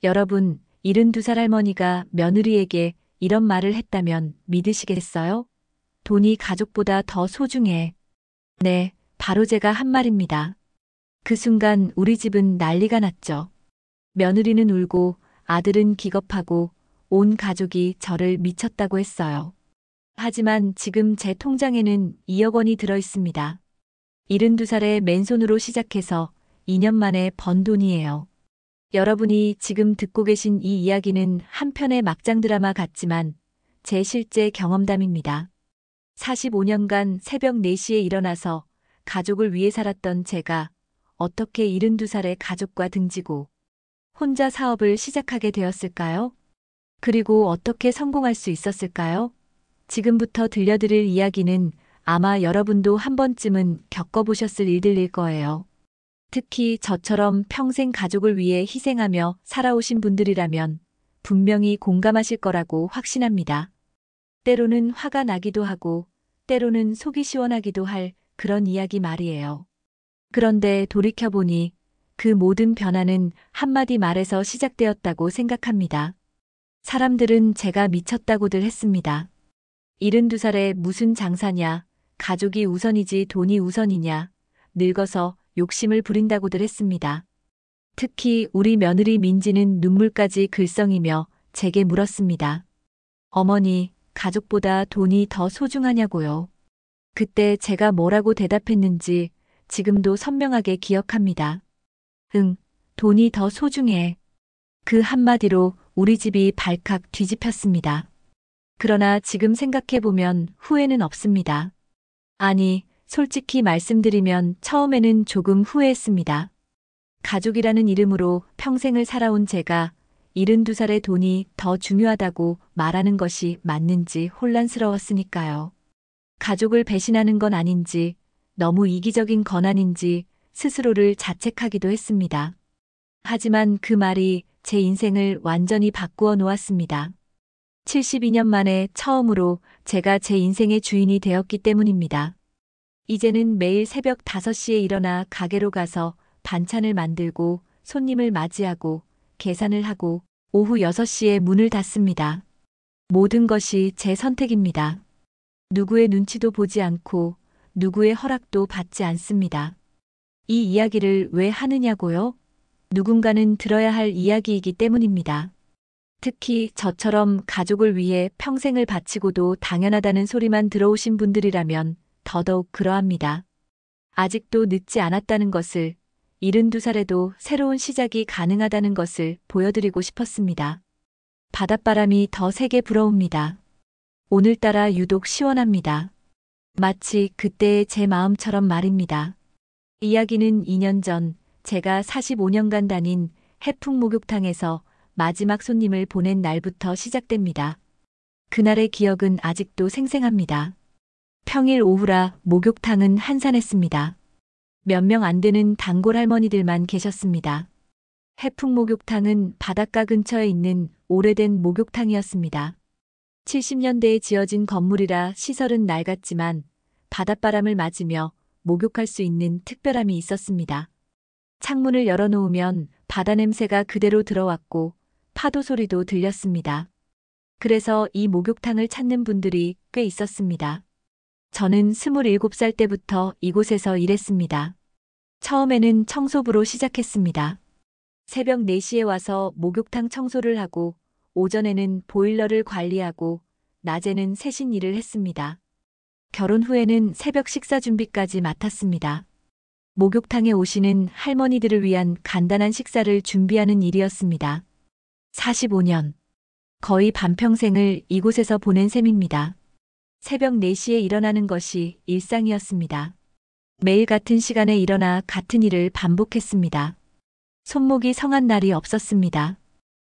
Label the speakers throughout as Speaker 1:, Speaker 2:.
Speaker 1: 여러분, 72살 할머니가 며느리에게 이런 말을 했다면 믿으시겠어요? 돈이 가족보다 더 소중해. 네, 바로 제가 한 말입니다. 그 순간 우리 집은 난리가 났죠. 며느리는 울고 아들은 기겁하고 온 가족이 저를 미쳤다고 했어요. 하지만 지금 제 통장에는 2억 원이 들어 있습니다. 72살에 맨손으로 시작해서 2년 만에 번 돈이에요. 여러분이 지금 듣고 계신 이 이야기는 한편의 막장 드라마 같지만 제 실제 경험담입니다. 45년간 새벽 4시에 일어나서 가족을 위해 살았던 제가 어떻게 72살의 가족과 등지고 혼자 사업을 시작하게 되었을까요? 그리고 어떻게 성공할 수 있었을까요? 지금부터 들려드릴 이야기는 아마 여러분도 한 번쯤은 겪어보셨을 일들일 거예요. 특히 저처럼 평생 가족을 위해 희생하며 살아오신 분들이라면 분명히 공감하실 거라고 확신합니다. 때로는 화가 나기도 하고 때로는 속이 시원하기도 할 그런 이야기 말이에요. 그런데 돌이켜보니 그 모든 변화는 한마디 말에서 시작되었다고 생각합니다. 사람들은 제가 미쳤다고들 했습니다. 72살에 무슨 장사냐, 가족이 우선이지 돈이 우선이냐, 늙어서 욕심을 부린다고들 했습니다. 특히 우리 며느리 민지는 눈물까지 글썽이며 제게 물었습니다. 어머니, 가족보다 돈이 더 소중하냐고요. 그때 제가 뭐라고 대답했는지 지금도 선명하게 기억합니다. 응, 돈이 더 소중해. 그 한마디로 우리 집이 발칵 뒤집혔습니다. 그러나 지금 생각해보면 후회는 없습니다. 아니, 솔직히 말씀드리면 처음에는 조금 후회했습니다. 가족이라는 이름으로 평생을 살아온 제가 72살의 돈이 더 중요하다고 말하는 것이 맞는지 혼란스러웠으니까요. 가족을 배신하는 건 아닌지, 너무 이기적인 건 아닌지 스스로를 자책하기도 했습니다. 하지만 그 말이 제 인생을 완전히 바꾸어 놓았습니다. 72년 만에 처음으로 제가 제 인생의 주인이 되었기 때문입니다. 이제는 매일 새벽 5시에 일어나 가게로 가서 반찬을 만들고 손님을 맞이하고 계산을 하고 오후 6시에 문을 닫습니다. 모든 것이 제 선택입니다. 누구의 눈치도 보지 않고 누구의 허락도 받지 않습니다. 이 이야기를 왜 하느냐고요? 누군가는 들어야 할 이야기이기 때문입니다. 특히 저처럼 가족을 위해 평생을 바치고도 당연하다는 소리만 들어오신 분들이라면 더더욱 그러합니다. 아직도 늦지 않았다는 것을, 72살에도 새로운 시작이 가능하다는 것을 보여드리고 싶었습니다. 바닷바람이 더 세게 불어옵니다. 오늘따라 유독 시원합니다. 마치 그때의 제 마음처럼 말입니다. 이야기는 2년 전 제가 45년간 다닌 해풍 목욕탕에서 마지막 손님을 보낸 날부터 시작됩니다. 그날의 기억은 아직도 생생합니다. 평일 오후라 목욕탕은 한산했습니다. 몇 명 안 되는 단골 할머니들만 계셨습니다. 해풍 목욕탕은 바닷가 근처에 있는 오래된 목욕탕이었습니다. 70년대에 지어진 건물이라 시설은 낡았지만 바닷바람을 맞으며 목욕할 수 있는 특별함이 있었습니다. 창문을 열어놓으면 바다 냄새가 그대로 들어왔고 파도 소리도 들렸습니다. 그래서 이 목욕탕을 찾는 분들이 꽤 있었습니다. 저는 27살 때부터 이곳에서 일했습니다. 처음에는 청소부로 시작했습니다. 새벽 4시에 와서 목욕탕 청소를 하고 오전에는 보일러를 관리하고 낮에는 세신 일을 했습니다. 결혼 후에는 새벽 식사 준비까지 맡았습니다. 목욕탕에 오시는 할머니들을 위한 간단한 식사를 준비하는 일이었습니다. 45년. 거의 반평생을 이곳에서 보낸 셈입니다. 새벽 4시에 일어나는 것이 일상이었습니다. 매일 같은 시간에 일어나 같은 일을 반복했습니다. 손목이 성한 날이 없었습니다.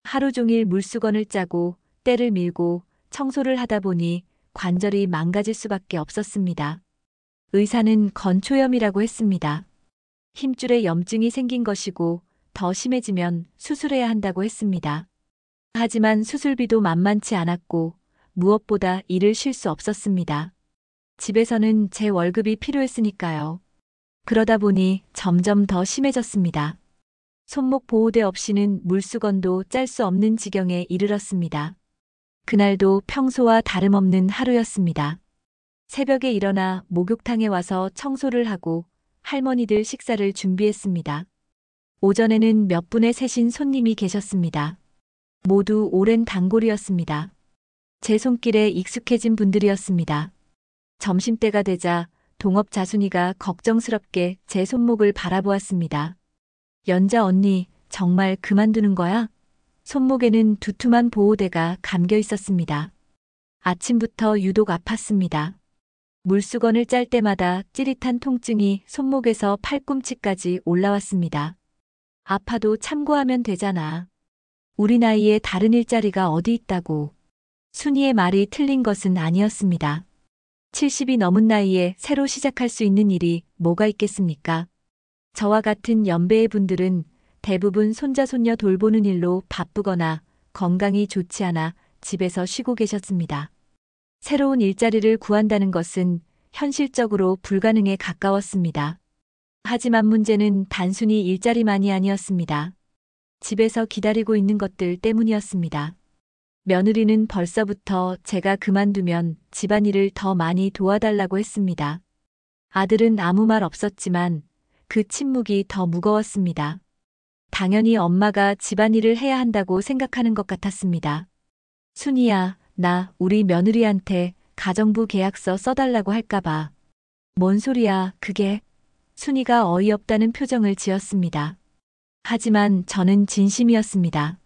Speaker 1: 하루 종일 물수건을 짜고 때를 밀고 청소를 하다 보니 관절이 망가질 수밖에 없었습니다. 의사는 건초염이라고 했습니다. 힘줄에 염증이 생긴 것이고 더 심해지면 수술해야 한다고 했습니다. 하지만 수술비도 만만치 않았고 무엇보다 일을 쉴 수 없었습니다. 집에서는 제 월급이 필요했으니까요. 그러다 보니 점점 더 심해졌습니다. 손목 보호대 없이는 물수건도 짤 수 없는 지경에 이르렀습니다. 그날도 평소와 다름없는 하루였습니다. 새벽에 일어나 목욕탕에 와서 청소를 하고 할머니들 식사를 준비했습니다. 오전에는 몇 분의 새신 손님이 계셨습니다. 모두 오랜 단골이었습니다. 제 손길에 익숙해진 분들이었습니다. 점심때가 되자 동업 자순이가 걱정스럽게 제 손목을 바라보았습니다. 연자 언니, 정말 그만두는 거야? 손목에는 두툼한 보호대가 감겨 있었습니다. 아침부터 유독 아팠습니다. 물수건을 짤 때마다 찌릿한 통증이 손목에서 팔꿈치까지 올라왔습니다. 아파도 참고하면 되잖아. 우리 나이에 다른 일자리가 어디 있다고. 순이의 말이 틀린 것은 아니었습니다. 70이 넘은 나이에 새로 시작할 수 있는 일이 뭐가 있겠습니까? 저와 같은 연배의 분들은 대부분 손자 손녀 돌보는 일로 바쁘거나 건강이 좋지 않아 집에서 쉬고 계셨습니다. 새로운 일자리를 구한다는 것은 현실적으로 불가능에 가까웠습니다. 하지만 문제는 단순히 일자리만이 아니었습니다. 집에서 기다리고 있는 것들 때문이었습니다. 며느리는 벌써부터 제가 그만두면 집안일을 더 많이 도와달라고 했습니다. 아들은 아무 말 없었지만 그 침묵이 더 무거웠습니다. 당연히 엄마가 집안일을 해야 한다고 생각하는 것 같았습니다. 순이야, 나 우리 며느리한테 가정부 계약서 써달라고 할까봐. 뭔 소리야, 그게. 순이가 어이없다는 표정을 지었습니다. 하지만 저는 진심이었습니다.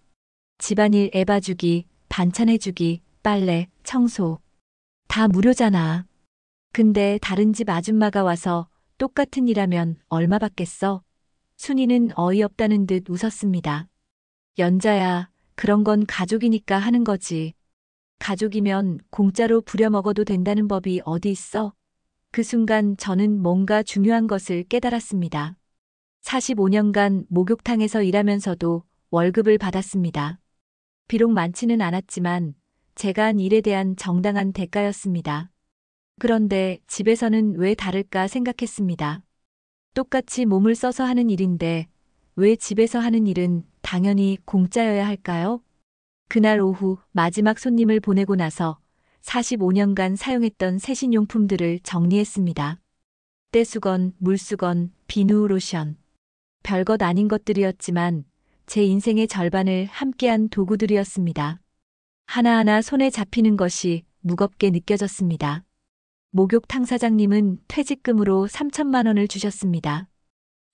Speaker 1: 집안일 애 봐주기, 반찬 해주기, 빨래, 청소. 다 무료잖아. 근데 다른 집 아줌마가 와서 똑같은 일하면 얼마 받겠어? 순이는 어이없다는 듯 웃었습니다. 연자야, 그런 건 가족이니까 하는 거지. 가족이면 공짜로 부려먹어도 된다는 법이 어디 있어? 그 순간 저는 뭔가 중요한 것을 깨달았습니다. 45년간 목욕탕에서 일하면서도 월급을 받았습니다. 비록 많지는 않았지만 제가 한 일에 대한 정당한 대가였습니다. 그런데 집에서는 왜 다를까 생각했습니다. 똑같이 몸을 써서 하는 일인데 왜 집에서 하는 일은 당연히 공짜여야 할까요? 그날 오후 마지막 손님을 보내고 나서 45년간 사용했던 세신용품들을 정리했습니다. 떼수건, 물수건, 비누, 로션. 별것 아닌 것들이었지만 제 인생의 절반을 함께한 도구들이었습니다. 하나하나 손에 잡히는 것이 무겁게 느껴졌습니다. 목욕탕 사장님은 퇴직금으로 3천만 원을 주셨습니다.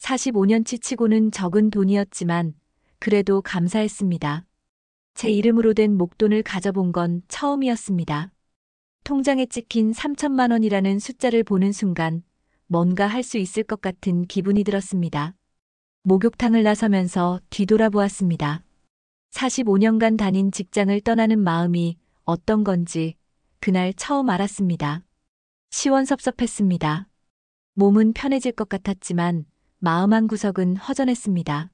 Speaker 1: 45년치 치고는 적은 돈이었지만 그래도 감사했습니다. 제 이름으로 된 목돈을 가져본 건 처음이었습니다. 통장에 찍힌 3천만 원이라는 숫자를 보는 순간 뭔가 할 수 있을 것 같은 기분이 들었습니다. 목욕탕을 나서면서 뒤돌아보았습니다. 45년간 다닌 직장을 떠나는 마음이 어떤 건지 그날 처음 알았습니다. 시원섭섭했습니다. 몸은 편해질 것 같았지만 마음 한구석은 허전했습니다.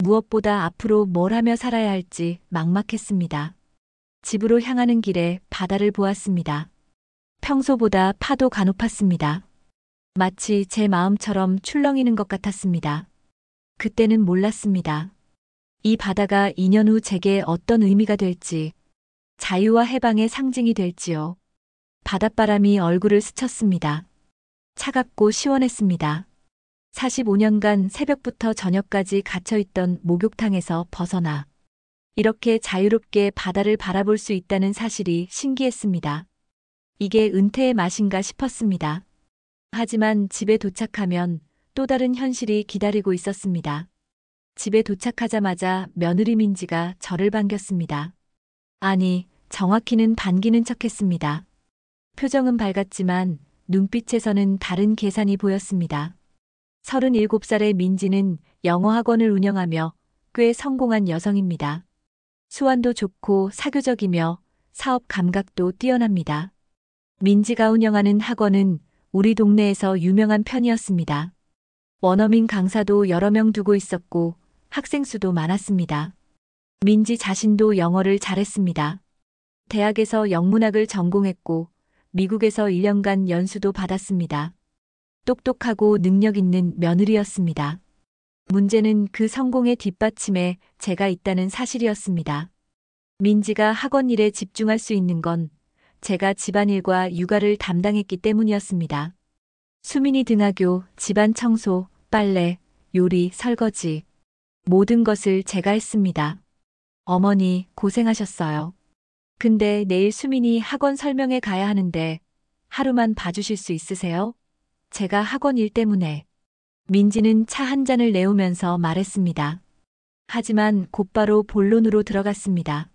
Speaker 1: 무엇보다 앞으로 뭘 하며 살아야 할지 막막했습니다. 집으로 향하는 길에 바다를 보았습니다. 평소보다 파도가 높았습니다. 마치 제 마음처럼 출렁이는 것 같았습니다. 그때는 몰랐습니다. 이 바다가 2년 후 제게 어떤 의미가 될지, 자유와 해방의 상징이 될지요. 바닷바람이 얼굴을 스쳤습니다. 차갑고 시원했습니다. 45년간 새벽부터 저녁까지 갇혀있던 목욕탕에서 벗어나 이렇게 자유롭게 바다를 바라볼 수 있다는 사실이 신기했습니다. 이게 은퇴의 맛인가 싶었습니다. 하지만 집에 도착하면 또 다른 현실이 기다리고 있었습니다. 집에 도착하자마자 며느리 민지가 저를 반겼습니다. 아니, 정확히는 반기는 척했습니다. 표정은 밝았지만 눈빛에서는 다른 계산이 보였습니다. 37살의 민지는 영어 학원을 운영하며 꽤 성공한 여성입니다. 수완도 좋고 사교적이며 사업 감각도 뛰어납니다. 민지가 운영하는 학원은 우리 동네에서 유명한 편이었습니다. 원어민 강사도 여러 명 두고 있었고 학생 수도 많았습니다. 민지 자신도 영어를 잘했습니다. 대학에서 영문학을 전공했고 미국에서 1년간 연수도 받았습니다. 똑똑하고 능력 있는 며느리였습니다. 문제는 그 성공의 뒷받침에 제가 있다는 사실이었습니다. 민지가 학원 일에 집중할 수 있는 건 제가 집안일과 육아를 담당했기 때문이었습니다. 수민이 등하교, 집안 청소, 빨래, 요리, 설거지. 모든 것을 제가 했습니다. 어머니, 고생하셨어요. 근데 내일 수민이 학원 설명회 가야 하는데 하루만 봐주실 수 있으세요? 제가 학원 일 때문에. 민지는 차 한 잔을 내오면서 말했습니다. 하지만 곧바로 본론으로 들어갔습니다.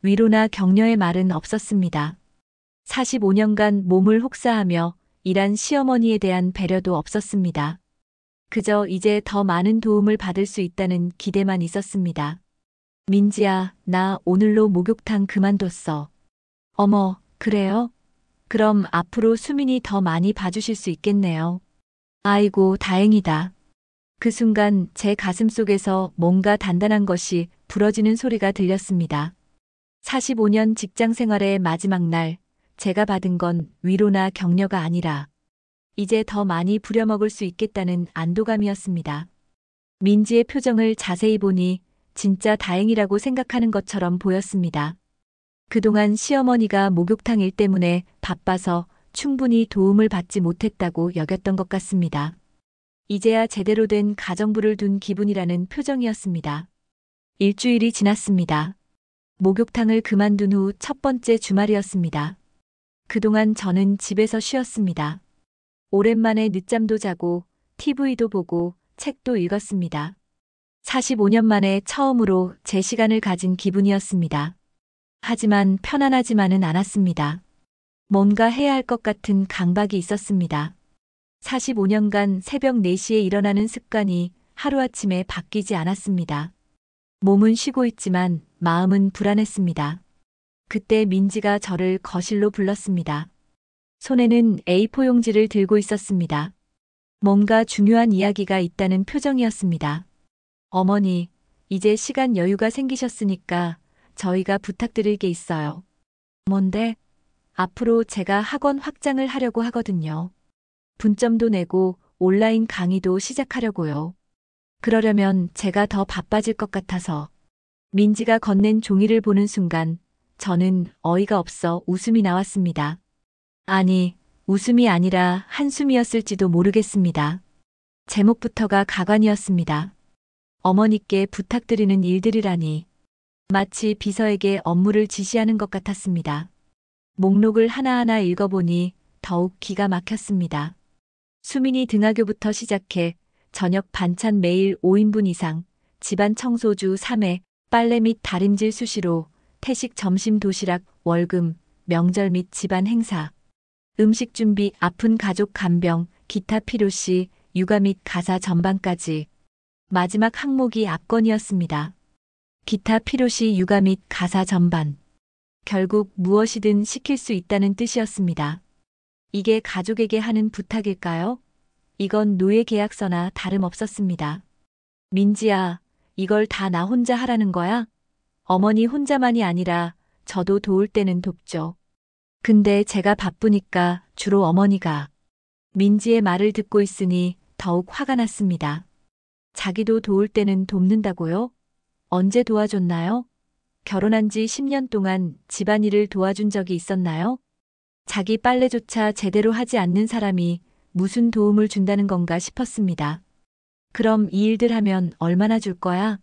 Speaker 1: 위로나 격려의 말은 없었습니다. 45년간 몸을 혹사하며 일한 시어머니에 대한 배려도 없었습니다. 그저 이제 더 많은 도움을 받을 수 있다는 기대만 있었습니다. 민지야, 나 오늘로 목욕탕 그만뒀어. 어머, 그래요? 그럼 앞으로 수민이 더 많이 봐주실 수 있겠네요. 아이고, 다행이다. 그 순간 제 가슴 속에서 뭔가 단단한 것이 부러지는 소리가 들렸습니다. 45년 직장 생활의 마지막 날, 제가 받은 건 위로나 격려가 아니라 이제 더 많이 부려먹을 수 있겠다는 안도감이었습니다. 민지의 표정을 자세히 보니 진짜 다행이라고 생각하는 것처럼 보였습니다. 그동안 시어머니가 목욕탕 일 때문에 바빠서 충분히 도움을 받지 못했다고 여겼던 것 같습니다. 이제야 제대로 된 가정부를 둔 기분이라는 표정이었습니다. 일주일이 지났습니다. 목욕탕을 그만둔 후 첫 번째 주말이었습니다. 그동안 저는 집에서 쉬었습니다. 오랜만에 늦잠도 자고 TV도 보고 책도 읽었습니다. 45년 만에 처음으로 제 시간을 가진 기분이었습니다. 하지만 편안하지만은 않았습니다. 뭔가 해야 할 것 같은 강박이 있었습니다. 45년간 새벽 4시에 일어나는 습관이 하루아침에 바뀌지 않았습니다. 몸은 쉬고 있지만 마음은 불안했습니다. 그때 민지가 저를 거실로 불렀습니다. 손에는 A4 용지를 들고 있었습니다. 뭔가 중요한 이야기가 있다는 표정이었습니다. 어머니, 이제 시간 여유가 생기셨으니까 저희가 부탁드릴 게 있어요. 뭔데? 앞으로 제가 학원 확장을 하려고 하거든요. 분점도 내고 온라인 강의도 시작하려고요. 그러려면 제가 더 바빠질 것 같아서. 민지가 건넨 종이를 보는 순간 저는 어이가 없어 웃음이 나왔습니다. 아니, 웃음이 아니라 한숨이었을지도 모르겠습니다. 제목부터가 가관이었습니다. 어머니께 부탁드리는 일들이라니. 마치 비서에게 업무를 지시하는 것 같았습니다. 목록을 하나하나 읽어보니 더욱 기가 막혔습니다. 수민이 등하교부터 시작해 저녁 반찬 매일 5인분 이상, 집안 청소주 3회, 빨래 및 다림질 수시로, 태식 점심 도시락, 월금, 명절 및 집안 행사, 음식 준비, 아픈 가족 간병, 기타 필요시, 육아 및 가사 전반까지. 마지막 항목이 압권이었습니다. 기타 필요시 육아 및 가사 전반. 결국 무엇이든 시킬 수 있다는 뜻이었습니다. 이게 가족에게 하는 부탁일까요? 이건 노예 계약서나 다름없었습니다. 민지야, 이걸 다 나 혼자 하라는 거야? 어머니 혼자만이 아니라 저도 도울 때는 돕죠. 근데 제가 바쁘니까 주로 어머니가. 민지의 말을 듣고 있으니 더욱 화가 났습니다. 자기도 도울 때는 돕는다고요? 언제 도와줬나요? 결혼한 지 10년 동안 집안일을 도와준 적이 있었나요? 자기 빨래조차 제대로 하지 않는 사람이 무슨 도움을 준다는 건가 싶었습니다. 그럼 이 일들 하면 얼마나 줄 거야?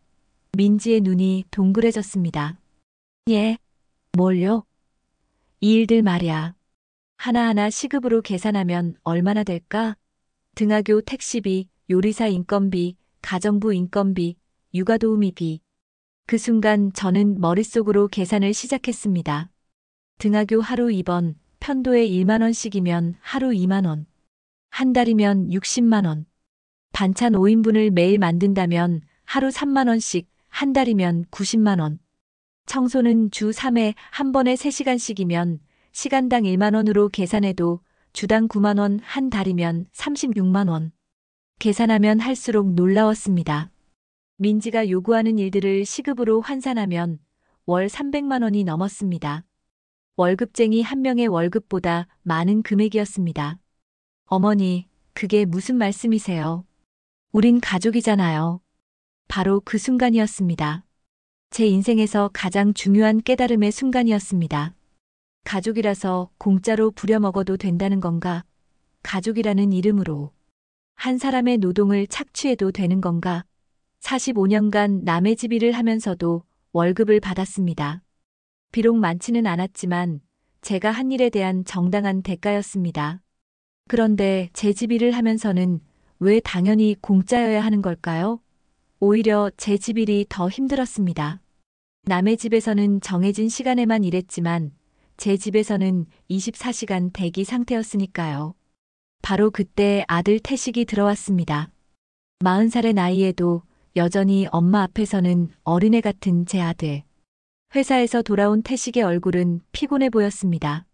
Speaker 1: 민지의 눈이 동그래졌습니다. 예, 뭘요? 이 일들 말이야. 하나하나 시급으로 계산하면 얼마나 될까? 등하교 택시비, 요리사 인건비, 가정부 인건비, 육아도우미비. 그 순간 저는 머릿속으로 계산을 시작했습니다. 등하교 하루 2번, 편도에 1만 원씩이면 하루 2만 원. 한 달이면 60만 원. 반찬 5인분을 매일 만든다면 하루 3만 원씩, 한 달이면 90만 원. 청소는 주 3회 한 번에 3시간씩이면 시간당 1만 원으로 계산해도 주당 9만 원, 한 달이면 36만 원. 계산하면 할수록 놀라웠습니다. 민지가 요구하는 일들을 시급으로 환산하면 월 300만 원이 넘었습니다. 월급쟁이 한 명의 월급보다 많은 금액이었습니다. 어머니, 그게 무슨 말씀이세요? 우린 가족이잖아요. 바로 그 순간이었습니다. 제 인생에서 가장 중요한 깨달음의 순간이었습니다. 가족이라서 공짜로 부려먹어도 된다는 건가? 가족이라는 이름으로 한 사람의 노동을 착취해도 되는 건가? 45년간 남의 집 일을 하면서도 월급을 받았습니다. 비록 많지는 않았지만 제가 한 일에 대한 정당한 대가였습니다. 그런데 제 집 일을 하면서는 왜 당연히 공짜여야 하는 걸까요? 오히려 제 집 일이 더 힘들었습니다. 남의 집에서는 정해진 시간에만 일했지만 제 집에서는 24시간 대기 상태였으니까요. 바로 그때 아들 태식이 들어왔습니다. 40살의 나이에도 여전히 엄마 앞에서는 어린애 같은 제 아들. 회사에서 돌아온 태식의 얼굴은 피곤해 보였습니다.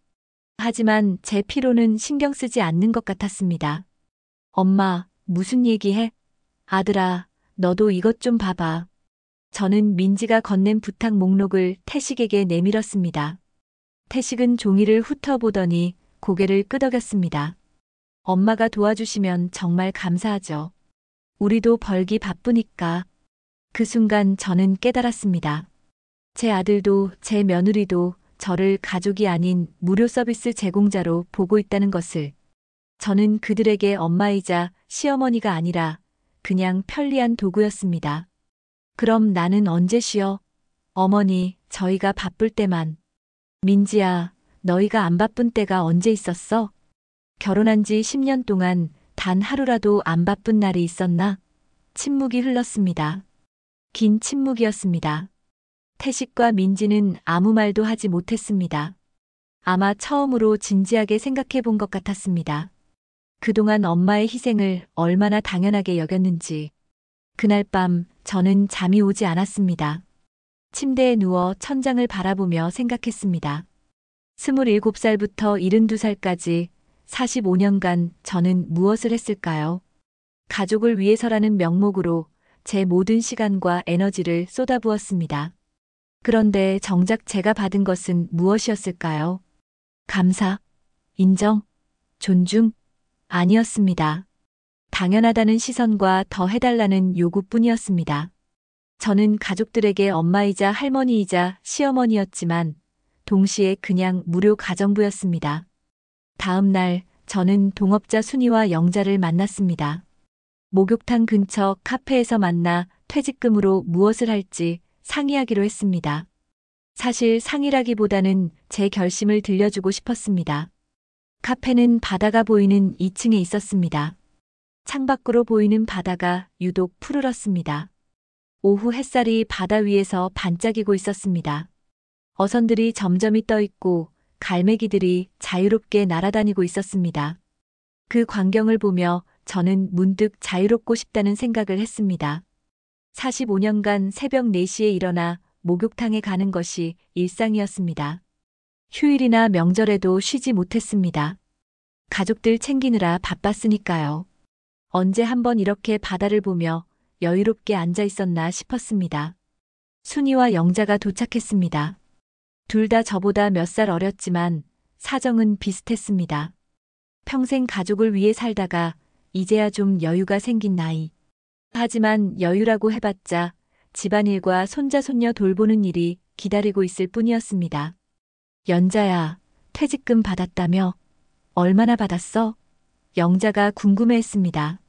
Speaker 1: 하지만 제 피로는 신경 쓰지 않는 것 같았습니다. 엄마, 무슨 얘기해? 아들아, 너도 이것 좀 봐봐. 저는 민지가 건넨 부탁 목록을 태식에게 내밀었습니다. 태식은 종이를 훑어보더니 고개를 끄덕였습니다. 엄마가 도와주시면 정말 감사하죠. 우리도 벌기 바쁘니까. 그 순간 저는 깨달았습니다. 제 아들도 제 며느리도 저를 가족이 아닌 무료 서비스 제공자로 보고 있다는 것을. 저는 그들에게 엄마이자 시어머니가 아니라 그냥 편리한 도구였습니다. 그럼 나는 언제 쉬어? 어머니, 저희가 바쁠 때만. 민지야, 너희가 안 바쁜 때가 언제 있었어? 결혼한 지 10년 동안 단 하루라도 안 바쁜 날이 있었나? 침묵이 흘렀습니다. 긴 침묵이었습니다. 태식과 민지는 아무 말도 하지 못했습니다. 아마 처음으로 진지하게 생각해 본 것 같았습니다. 그동안 엄마의 희생을 얼마나 당연하게 여겼는지. 그날 밤 저는 잠이 오지 않았습니다. 침대에 누워 천장을 바라보며 생각했습니다. 27살부터 72살까지 45년간 저는 무엇을 했을까요? 가족을 위해서라는 명목으로 제 모든 시간과 에너지를 쏟아부었습니다. 그런데 정작 제가 받은 것은 무엇이었을까요? 감사, 인정, 존중? 아니었습니다. 당연하다는 시선과 더 해달라는 요구뿐이었습니다. 저는 가족들에게 엄마이자 할머니이자 시어머니였지만 동시에 그냥 무료 가정부였습니다. 다음 날 저는 동업자 순이와 영자를 만났습니다. 목욕탕 근처 카페에서 만나 퇴직금으로 무엇을 할지 상의하기로 했습니다. 사실 상의라기보다는 제 결심을 들려주고 싶었습니다. 카페는 바다가 보이는 2층에 있었습니다. 창밖으로 보이는 바다가 유독 푸르렀습니다. 오후 햇살이 바다 위에서 반짝이고 있었습니다. 어선들이 점점이 떠 있고 갈매기들이 자유롭게 날아다니고 있었습니다. 그 광경을 보며 저는 문득 자유롭고 싶다는 생각을 했습니다. 45년간 새벽 4시에 일어나 목욕탕에 가는 것이 일상이었습니다. 휴일이나 명절에도 쉬지 못했습니다. 가족들 챙기느라 바빴으니까요. 언제 한번 이렇게 바다를 보며 여유롭게 앉아 있었나 싶었습니다. 순이와 영자가 도착했습니다. 둘 다 저보다 몇 살 어렸지만 사정은 비슷했습니다. 평생 가족을 위해 살다가 이제야 좀 여유가 생긴 나이. 하지만 여유라고 해봤자 집안일과 손자 손녀 돌보는 일이 기다리고 있을 뿐이었습니다. 연자야, 퇴직금 받았다며? 얼마나 받았어? 영자가 궁금해했습니다.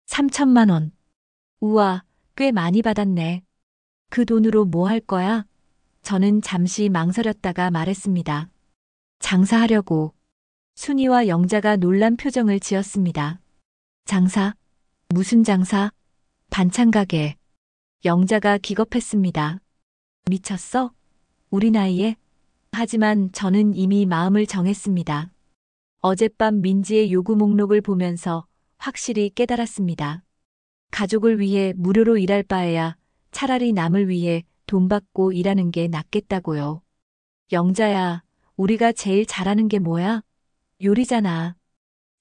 Speaker 1: 3천만 원. 우와, 꽤 많이 받았네. 그 돈으로 뭐 할 거야? 저는 잠시 망설였다가 말했습니다. 장사하려고. 순이와 영자가 놀란 표정을 지었습니다. 장사? 무슨 장사? 반찬 가게. 영자가 기겁했습니다. 미쳤어? 우리 나이에? 하지만 저는 이미 마음을 정했습니다. 어젯밤 민지의 요구 목록을 보면서 확실히 깨달았습니다. 가족을 위해 무료로 일할 바에야 차라리 남을 위해 돈 받고 일하는 게 낫겠다고요. 영자야, 우리가 제일 잘하는 게 뭐야? 요리잖아.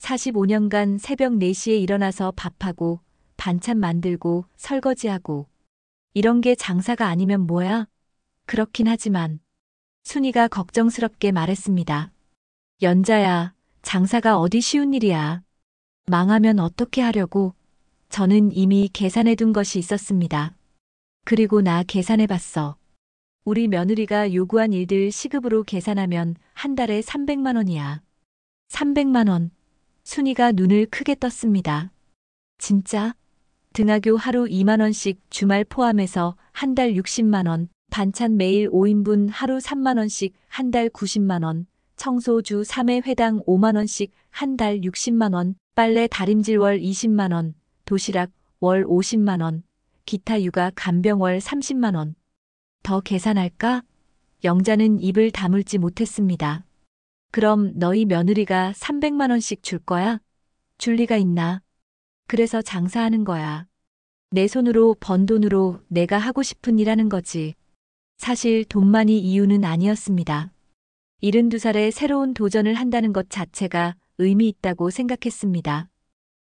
Speaker 1: 45년간 새벽 4시에 일어나서 밥하고 반찬 만들고 설거지하고. 이런 게 장사가 아니면 뭐야? 그렇긴 하지만. 순이가 걱정스럽게 말했습니다. 연자야, 장사가 어디 쉬운 일이야. 망하면 어떻게 하려고? 저는 이미 계산해둔 것이 있었습니다. 그리고 나 계산해봤어. 우리 며느리가 요구한 일들 시급으로 계산하면 한 달에 300만 원이야. 300만 원. 순이가 눈을 크게 떴습니다. 진짜? 등하교 하루 2만 원씩 주말 포함해서 한 달 60만 원, 반찬 매일 5인분 하루 3만 원씩 한 달 90만 원, 청소 주 3회 회당 5만 원씩 한 달 60만 원, 빨래 다림질 월 20만 원, 도시락 월 50만 원, 기타 육아 간병 월 30만 원. 더 계산할까? 영자는 입을 다물지 못했습니다. 그럼 너희 며느리가 300만 원씩 줄 거야? 줄 리가 있나? 그래서 장사하는 거야. 내 손으로 번 돈으로 내가 하고 싶은 일 하는 거지. 사실 돈만이 이유는 아니었습니다. 72살에 새로운 도전을 한다는 것 자체가 의미 있다고 생각했습니다.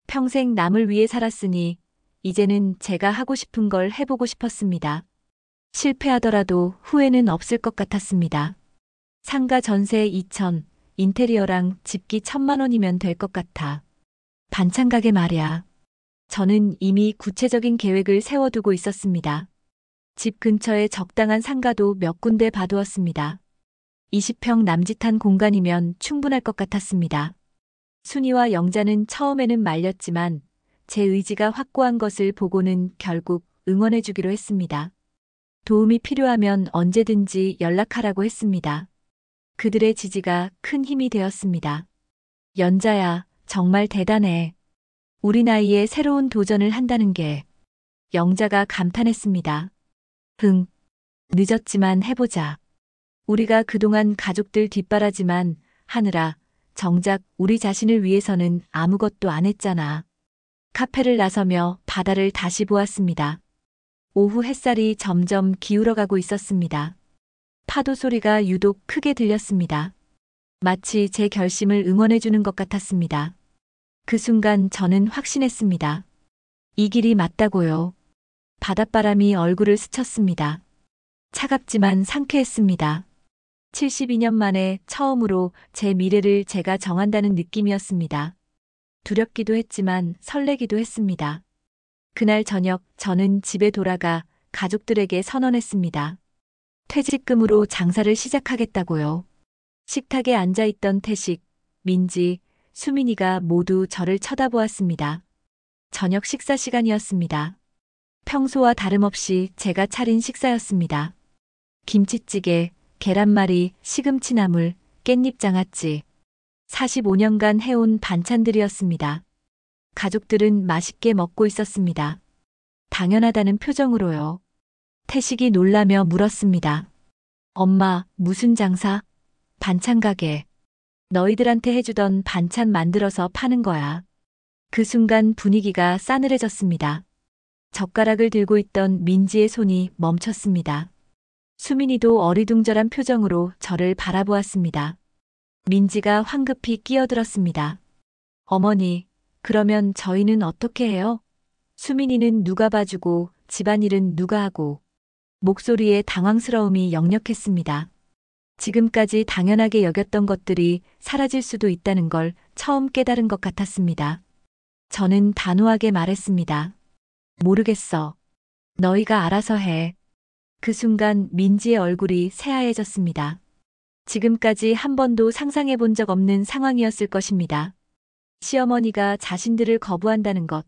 Speaker 1: 평생 남을 위해 살았으니 이제는 제가 하고 싶은 걸 해보고 싶었습니다. 실패하더라도 후회는 없을 것 같았습니다. 상가 전세 2천, 인테리어랑 집기 1,000만 원이면 될 것 같아. 반찬 가게 말이야. 저는 이미 구체적인 계획을 세워두고 있었습니다. 집 근처에 적당한 상가도 몇 군데 봐두었습니다. 20평 남짓한 공간이면 충분할 것 같았습니다. 순이와 영자는 처음에는 말렸지만 제 의지가 확고한 것을 보고는 결국 응원해주기로 했습니다. 도움이 필요하면 언제든지 연락하라고 했습니다. 그들의 지지가 큰 힘이 되었습니다. 연자야, 정말 대단해. 우리 나이에 새로운 도전을 한다는 게. 영자가 감탄했습니다. 늦었지만 해보자. 우리가 그동안 가족들 뒷바라지만 하느라 정작 우리 자신을 위해서는 아무것도 안 했잖아. 카페를 나서며 바다를 다시 보았습니다. 오후 햇살이 점점 기울어가고 있었습니다. 파도 소리가 유독 크게 들렸습니다. 마치 제 결심을 응원해주는 것 같았습니다. 그 순간 저는 확신했습니다. 이 길이 맞다고요. 바닷바람이 얼굴을 스쳤습니다. 차갑지만 상쾌했습니다. 72년 만에 처음으로 제 미래를 제가 정한다는 느낌이었습니다. 두렵기도 했지만 설레기도 했습니다. 그날 저녁 저는 집에 돌아가 가족들에게 선언했습니다. 퇴직금으로 장사를 시작하겠다고요. 식탁에 앉아있던 태식, 민지, 수민이가 모두 저를 쳐다보았습니다. 저녁 식사 시간이었습니다. 평소와 다름없이 제가 차린 식사였습니다. 김치찌개, 계란말이, 시금치나물, 깻잎장아찌. 45년간 해온 반찬들이었습니다. 가족들은 맛있게 먹고 있었습니다. 당연하다는 표정으로요. 태식이 놀라며 물었습니다. 엄마, 무슨 장사? 반찬 가게. 너희들한테 해주던 반찬 만들어서 파는 거야. 그 순간 분위기가 싸늘해졌습니다. 젓가락을 들고 있던 민지의 손이 멈췄습니다. 수민이도 어리둥절한 표정으로 저를 바라보았습니다. 민지가 황급히 끼어들었습니다. 어머니, 그러면 저희는 어떻게 해요? 수민이는 누가 봐주고 집안일은 누가 하고. 목소리에 당황스러움이 역력했습니다. 지금까지 당연하게 여겼던 것들이 사라질 수도 있다는 걸 처음 깨달은 것 같았습니다. 저는 단호하게 말했습니다. 모르겠어. 너희가 알아서 해. 그 순간 민지의 얼굴이 새하얘졌습니다. 지금까지 한 번도 상상해 본 적 없는 상황이었을 것입니다. 시어머니가 자신들을 거부한다는 것,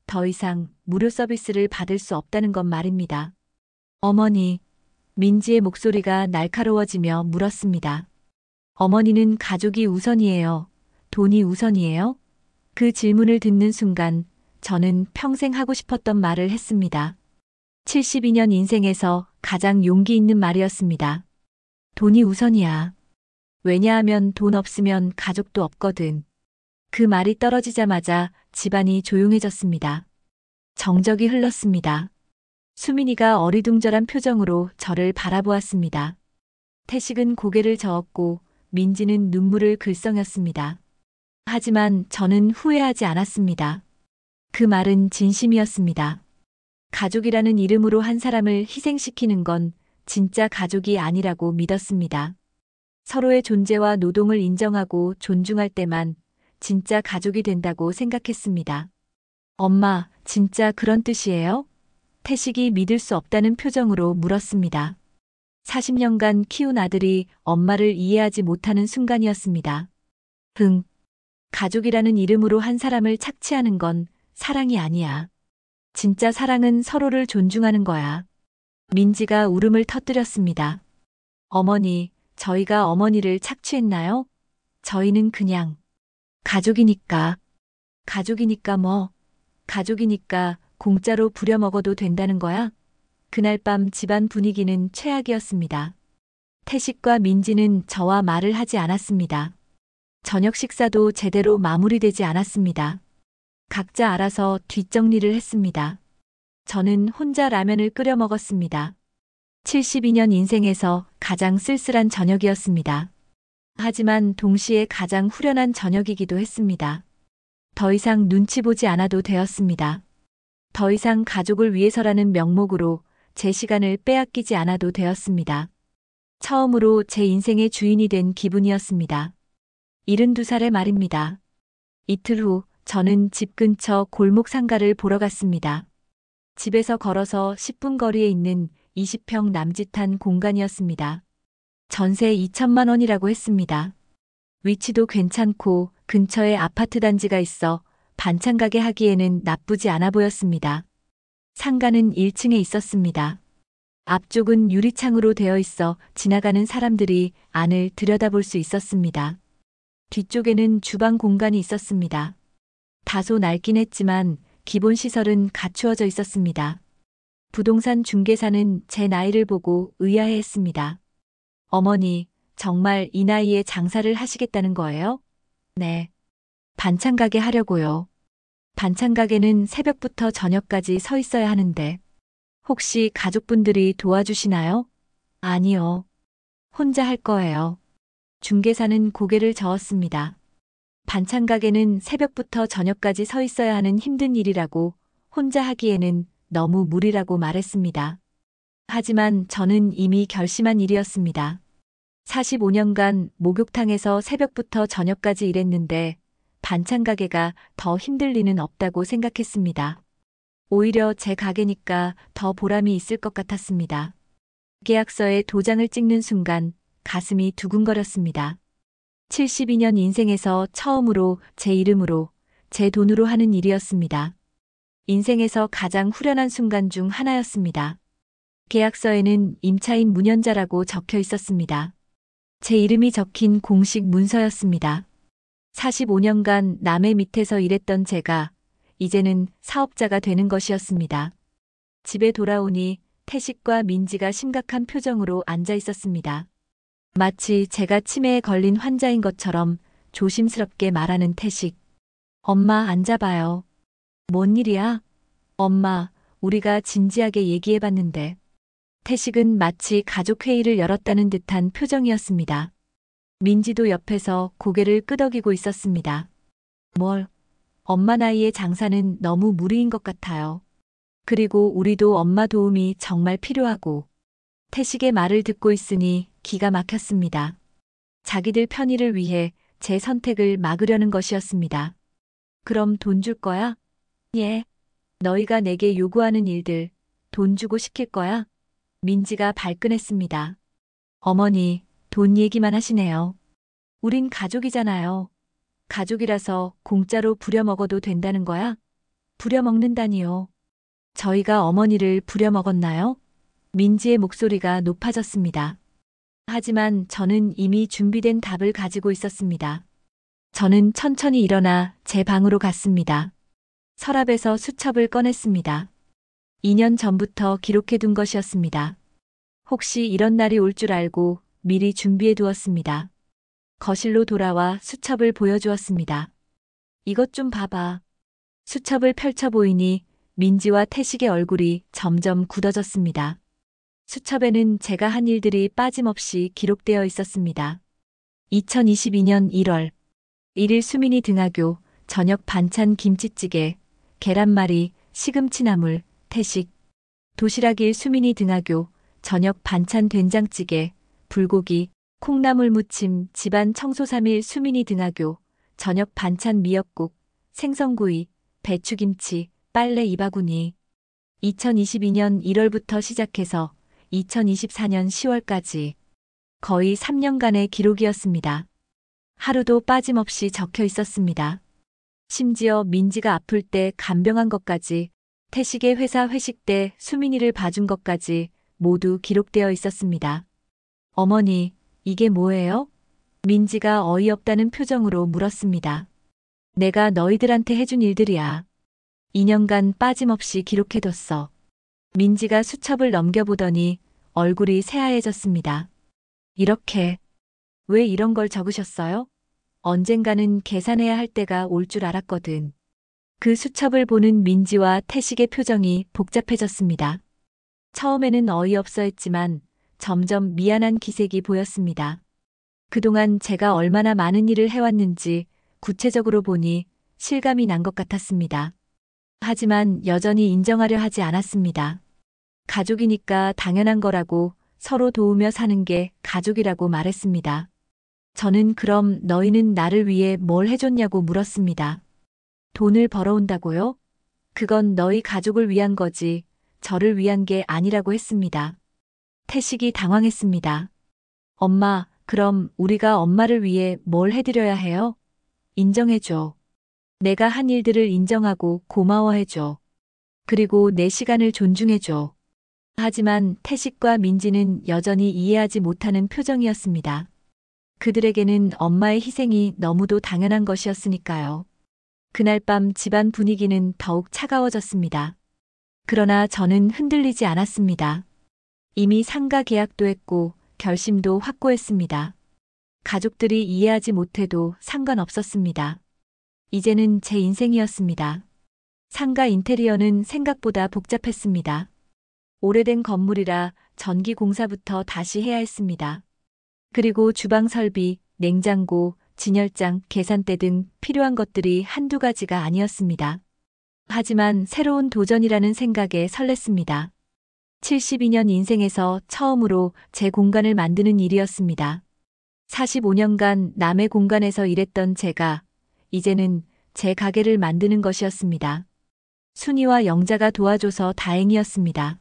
Speaker 1: 더 이상 무료 서비스를 받을 수 없다는 것 말입니다. 어머니, 민지의 목소리가 날카로워지며 물었습니다. 어머니는 가족이 우선이에요? 돈이 우선이에요? 그 질문을 듣는 순간 저는 평생 하고 싶었던 말을 했습니다. 72년 인생에서 가장 용기 있는 말이었습니다. 돈이 우선이야. 왜냐하면 돈 없으면 가족도 없거든. 그 말이 떨어지자마자 집안이 조용해졌습니다. 정적이 흘렀습니다. 수민이가 어리둥절한 표정으로 저를 바라보았습니다. 태식은 고개를 저었고 민지는 눈물을 글썽였습니다. 하지만 저는 후회하지 않았습니다. 그 말은 진심이었습니다. 가족이라는 이름으로 한 사람을 희생시키는 건 진짜 가족이 아니라고 믿었습니다. 서로의 존재와 노동을 인정하고 존중할 때만 진짜 가족이 된다고 생각했습니다. 엄마, 진짜 그런 뜻이에요? 태식이 믿을 수 없다는 표정으로 물었습니다. 40년간 키운 아들이 엄마를 이해하지 못하는 순간이었습니다. 흥, 가족이라는 이름으로 한 사람을 착취하는 건 사랑이 아니야. 진짜 사랑은 서로를 존중하는 거야. 민지가 울음을 터뜨렸습니다. 어머니, 저희가 어머니를 착취했나요? 저희는 그냥 가족이니까. 가족이니까 뭐? 가족이니까 공짜로 부려먹어도 된다는 거야? 그날 밤 집안 분위기는 최악이었습니다. 태식과 민지는 저와 말을 하지 않았습니다. 저녁 식사도 제대로 마무리되지 않았습니다. 각자 알아서 뒷정리를 했습니다. 저는 혼자 라면을 끓여 먹었습니다. 72년 인생에서 가장 쓸쓸한 저녁이었습니다. 하지만 동시에 가장 후련한 저녁이기도 했습니다. 더 이상 눈치 보지 않아도 되었습니다. 더 이상 가족을 위해서라는 명목으로 제 시간을 빼앗기지 않아도 되었습니다. 처음으로 제 인생의 주인이 된 기분이었습니다. 72살의 말입니다. 이틀 후 저는 집 근처 골목 상가를 보러 갔습니다. 집에서 걸어서 10분 거리에 있는 20평 남짓한 공간이었습니다. 전세 2천만 원이라고 했습니다. 위치도 괜찮고 근처에 아파트 단지가 있어 반찬 가게 하기에는 나쁘지 않아 보였습니다. 상가는 1층에 있었습니다. 앞쪽은 유리창으로 되어 있어 지나가는 사람들이 안을 들여다볼 수 있었습니다. 뒤쪽에는 주방 공간이 있었습니다. 다소 낡긴 했지만 기본 시설은 갖추어져 있었습니다. 부동산 중개사는 제 나이를 보고 의아해했습니다. 어머니, 정말 이 나이에 장사를 하시겠다는 거예요? 네. 반찬 가게 하려고요. 반찬 가게는 새벽부터 저녁까지 서 있어야 하는데 혹시 가족분들이 도와주시나요? 아니요. 혼자 할 거예요. 중개사는 고개를 저었습니다. 반찬 가게는 새벽부터 저녁까지 서 있어야 하는 힘든 일이라고 혼자 하기에는 너무 무리라고 말했습니다. 하지만 저는 이미 결심한 일이었습니다. 45년간 목욕탕에서 새벽부터 저녁까지 일했는데 반찬 가게가 더 힘들 리는 없다고 생각했습니다. 오히려 제 가게니까 더 보람이 있을 것 같았습니다. 계약서에 도장을 찍는 순간 가슴이 두근거렸습니다. 72년 인생에서 처음으로 제 이름으로, 제 돈으로 하는 일이었습니다. 인생에서 가장 후련한 순간 중 하나였습니다. 계약서에는 임차인 문연자라고 적혀 있었습니다. 제 이름이 적힌 공식 문서였습니다. 45년간 남의 밑에서 일했던 제가 이제는 사업자가 되는 것이었습니다. 집에 돌아오니 태식과 민지가 심각한 표정으로 앉아 있었습니다. 마치 제가 치매에 걸린 환자인 것처럼 조심스럽게 말하는 태식. 엄마 앉아봐요. 뭔 일이야? 엄마, 우리가 진지하게 얘기해봤는데. 태식은 마치 가족회의를 열었다는 듯한 표정이었습니다. 민지도 옆에서 고개를 끄덕이고 있었습니다. 뭘? 엄마 나이의 장사는 너무 무리인 것 같아요. 그리고 우리도 엄마 도움이 정말 필요하고. 태식의 말을 듣고 있으니 기가 막혔습니다. 자기들 편의를 위해 제 선택을 막으려는 것이었습니다. 그럼 돈 줄 거야? 예. 너희가 내게 요구하는 일들 돈 주고 시킬 거야? 민지가 발끈했습니다. 어머니, 돈 얘기만 하시네요. 우린 가족이잖아요. 가족이라서 공짜로 부려먹어도 된다는 거야? 부려먹는다니요. 저희가 어머니를 부려먹었나요? 민지의 목소리가 높아졌습니다. 하지만 저는 이미 준비된 답을 가지고 있었습니다. 저는 천천히 일어나 제 방으로 갔습니다. 서랍에서 수첩을 꺼냈습니다. 2년 전부터 기록해둔 것이었습니다. 혹시 이런 날이 올 줄 알고 미리 준비해 두었습니다. 거실로 돌아와 수첩을 보여주었습니다. 이것 좀 봐봐. 수첩을 펼쳐 보이니 민지와 태식의 얼굴이 점점 굳어졌습니다. 수첩에는 제가 한 일들이 빠짐없이 기록되어 있었습니다. 2022년 1월 1일 수민이 등하교 저녁 반찬 김치찌개, 계란말이, 시금치나물, 태식. 도시락 1 수민이 등하교 저녁 반찬 된장찌개, 불고기, 콩나물 무침, 집안 청소 3일 수민이 등하교 저녁 반찬 미역국, 생선구이, 배추김치, 빨래 2바구니. 2022년 1월부터 시작해서 2024년 10월까지 거의 3년간의 기록이었습니다. 하루도 빠짐없이 적혀 있었습니다. 심지어 민지가 아플 때 간병한 것까지, 태식의 회사 회식 때 수민이를 봐준 것까지 모두 기록되어 있었습니다. 어머니, 이게 뭐예요? 민지가 어이없다는 표정으로 물었습니다. 내가 너희들한테 해준 일들이야. 2년간 빠짐없이 기록해뒀어. 민지가 수첩을 넘겨보더니 얼굴이 새하얘졌습니다. 이렇게, 왜 이런 걸 적으셨어요? 언젠가는 계산해야 할 때가 올 줄 알았거든. 그 수첩을 보는 민지와 태식의 표정이 복잡해졌습니다. 처음에는 어이없어 했지만 점점 미안한 기색이 보였습니다. 그동안 제가 얼마나 많은 일을 해왔는지 구체적으로 보니 실감이 난 것 같았습니다. 하지만 여전히 인정하려 하지 않았습니다. 가족이니까 당연한 거라고, 서로 도우며 사는 게 가족이라고 말했습니다. 저는 그럼 너희는 나를 위해 뭘 해줬냐고 물었습니다. 돈을 벌어온다고요? 그건 너희 가족을 위한 거지, 저를 위한 게 아니라고 했습니다. 태식이 당황했습니다. 엄마, 그럼 우리가 엄마를 위해 뭘 해드려야 해요? 인정해줘. 내가 한 일들을 인정하고 고마워해줘. 그리고 내 시간을 존중해줘. 하지만 태식과 민지는 여전히 이해하지 못하는 표정이었습니다. 그들에게는 엄마의 희생이 너무도 당연한 것이었으니까요. 그날 밤 집안 분위기는 더욱 차가워졌습니다. 그러나 저는 흔들리지 않았습니다. 이미 상가 계약도 했고 결심도 확고했습니다. 가족들이 이해하지 못해도 상관없었습니다. 이제는 제 인생이었습니다. 상가 인테리어는 생각보다 복잡했습니다. 오래된 건물이라 전기 공사부터 다시 해야 했습니다. 그리고 주방 설비, 냉장고, 진열장, 계산대 등 필요한 것들이 한두 가지가 아니었습니다. 하지만 새로운 도전이라는 생각에 설렜습니다. 72년 인생에서 처음으로 제 공간을 만드는 일이었습니다. 45년간 남의 공간에서 일했던 제가 이제는 제 가게를 만드는 것이었습니다. 순이와 영자가 도와줘서 다행이었습니다.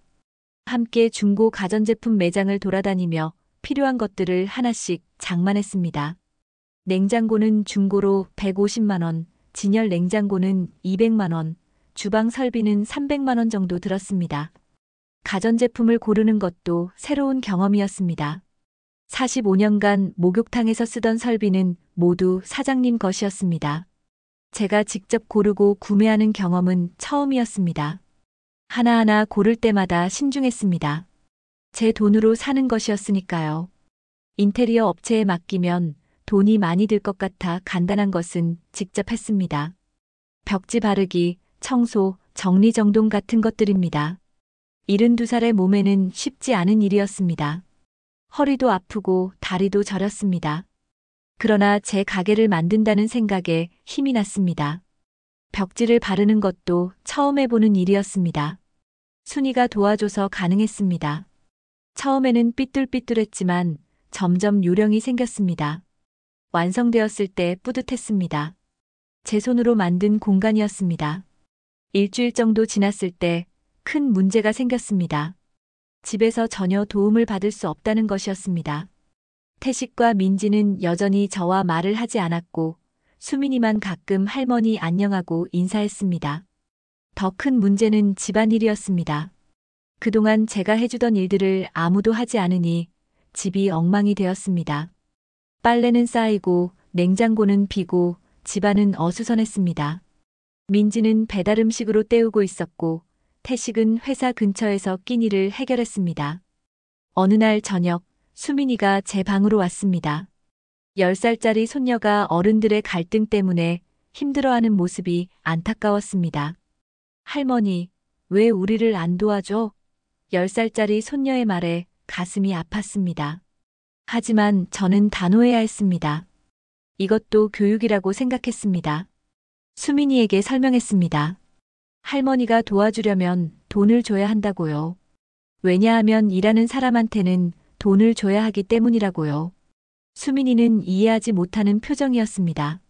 Speaker 1: 함께 중고 가전제품 매장을 돌아다니며 필요한 것들을 하나씩 장만했습니다. 냉장고는 중고로 150만 원, 진열 냉장고는 200만 원, 주방 설비는 300만 원 정도 들었습니다. 가전제품을 고르는 것도 새로운 경험이었습니다. 45년간 목욕탕에서 쓰던 설비는 모두 사장님 것이었습니다. 제가 직접 고르고 구매하는 경험은 처음이었습니다. 하나하나 고를 때마다 신중했습니다. 제 돈으로 사는 것이었으니까요. 인테리어 업체에 맡기면 돈이 많이 들 것 같아 간단한 것은 직접 했습니다. 벽지 바르기, 청소, 정리정돈 같은 것들입니다. 72살의 몸에는 쉽지 않은 일이었습니다. 허리도 아프고 다리도 저렸습니다. 그러나 제 가게를 만든다는 생각에 힘이 났습니다. 벽지를 바르는 것도 처음 해보는 일이었습니다. 순이가 도와줘서 가능했습니다. 처음에는 삐뚤삐뚤했지만 점점 요령이 생겼습니다. 완성되었을 때 뿌듯했습니다. 제 손으로 만든 공간이었습니다. 일주일 정도 지났을 때 큰 문제가 생겼습니다. 집에서 전혀 도움을 받을 수 없다는 것이었습니다. 태식과 민지는 여전히 저와 말을 하지 않았고 수민이만 가끔 할머니 안녕하고 인사했습니다. 더 큰 문제는 집안일이었습니다. 그동안 제가 해주던 일들을 아무도 하지 않으니 집이 엉망이 되었습니다. 빨래는 쌓이고 냉장고는 비고 집안은 어수선했습니다. 민지는 배달 음식으로 때우고 있었고 태식은 회사 근처에서 끼니를 해결했습니다. 어느 날 저녁 수민이가 제 방으로 왔습니다. 10살짜리 손녀가 어른들의 갈등 때문에 힘들어하는 모습이 안타까웠습니다. 할머니, 왜 우리를 안 도와줘? 10살짜리 손녀의 말에 가슴이 아팠습니다. 하지만 저는 단호해야 했습니다. 이것도 교육이라고 생각했습니다. 수민이에게 설명했습니다. 할머니가 도와주려면 돈을 줘야 한다고요. 왜냐하면 일하는 사람한테는 돈을 줘야 하기 때문이라고요. 수민이는 이해하지 못하는 표정이었습니다.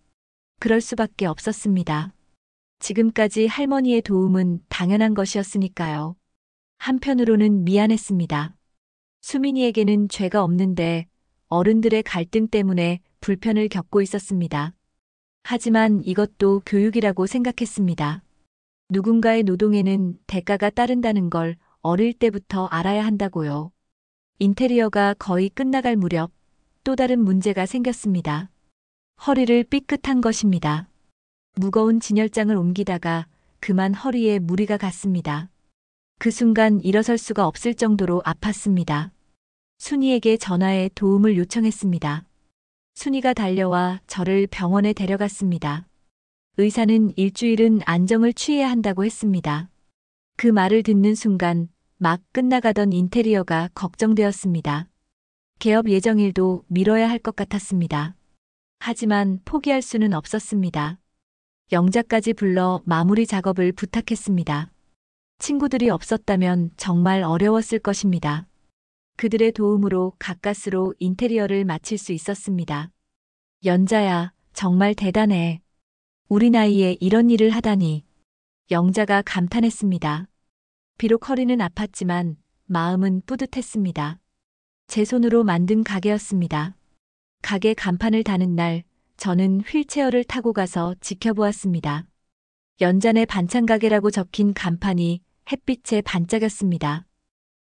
Speaker 1: 그럴 수밖에 없었습니다. 지금까지 할머니의 도움은 당연한 것이었으니까요. 한편으로는 미안했습니다. 수민이에게는 죄가 없는데 어른들의 갈등 때문에 불편을 겪고 있었습니다. 하지만 이것도 교육이라고 생각했습니다. 누군가의 노동에는 대가가 따른다는 걸 어릴 때부터 알아야 한다고요. 인테리어가 거의 끝나갈 무렵 또 다른 문제가 생겼습니다. 허리를 삐끗한 것입니다. 무거운 진열장을 옮기다가 그만 허리에 무리가 갔습니다. 그 순간 일어설 수가 없을 정도로 아팠습니다. 순이에게 전화해 도움을 요청했습니다. 순이가 달려와 저를 병원에 데려갔습니다. 의사는 일주일은 안정을 취해야 한다고 했습니다. 그 말을 듣는 순간 막 끝나가던 인테리어가 걱정되었습니다. 개업 예정일도 미뤄야 할 것 같았습니다. 하지만 포기할 수는 없었습니다. 영자까지 불러 마무리 작업을 부탁했습니다. 친구들이 없었다면 정말 어려웠을 것입니다. 그들의 도움으로 가까스로 인테리어를 마칠 수 있었습니다. 연자야, 정말 대단해. 우리 나이에 이런 일을 하다니. 영자가 감탄했습니다. 비록 허리는 아팠지만 마음은 뿌듯했습니다. 제 손으로 만든 가게였습니다. 가게 간판을 다는 날 저는 휠체어를 타고 가서 지켜보았습니다. 연잔의 반찬가게라고 적힌 간판이 햇빛에 반짝였습니다.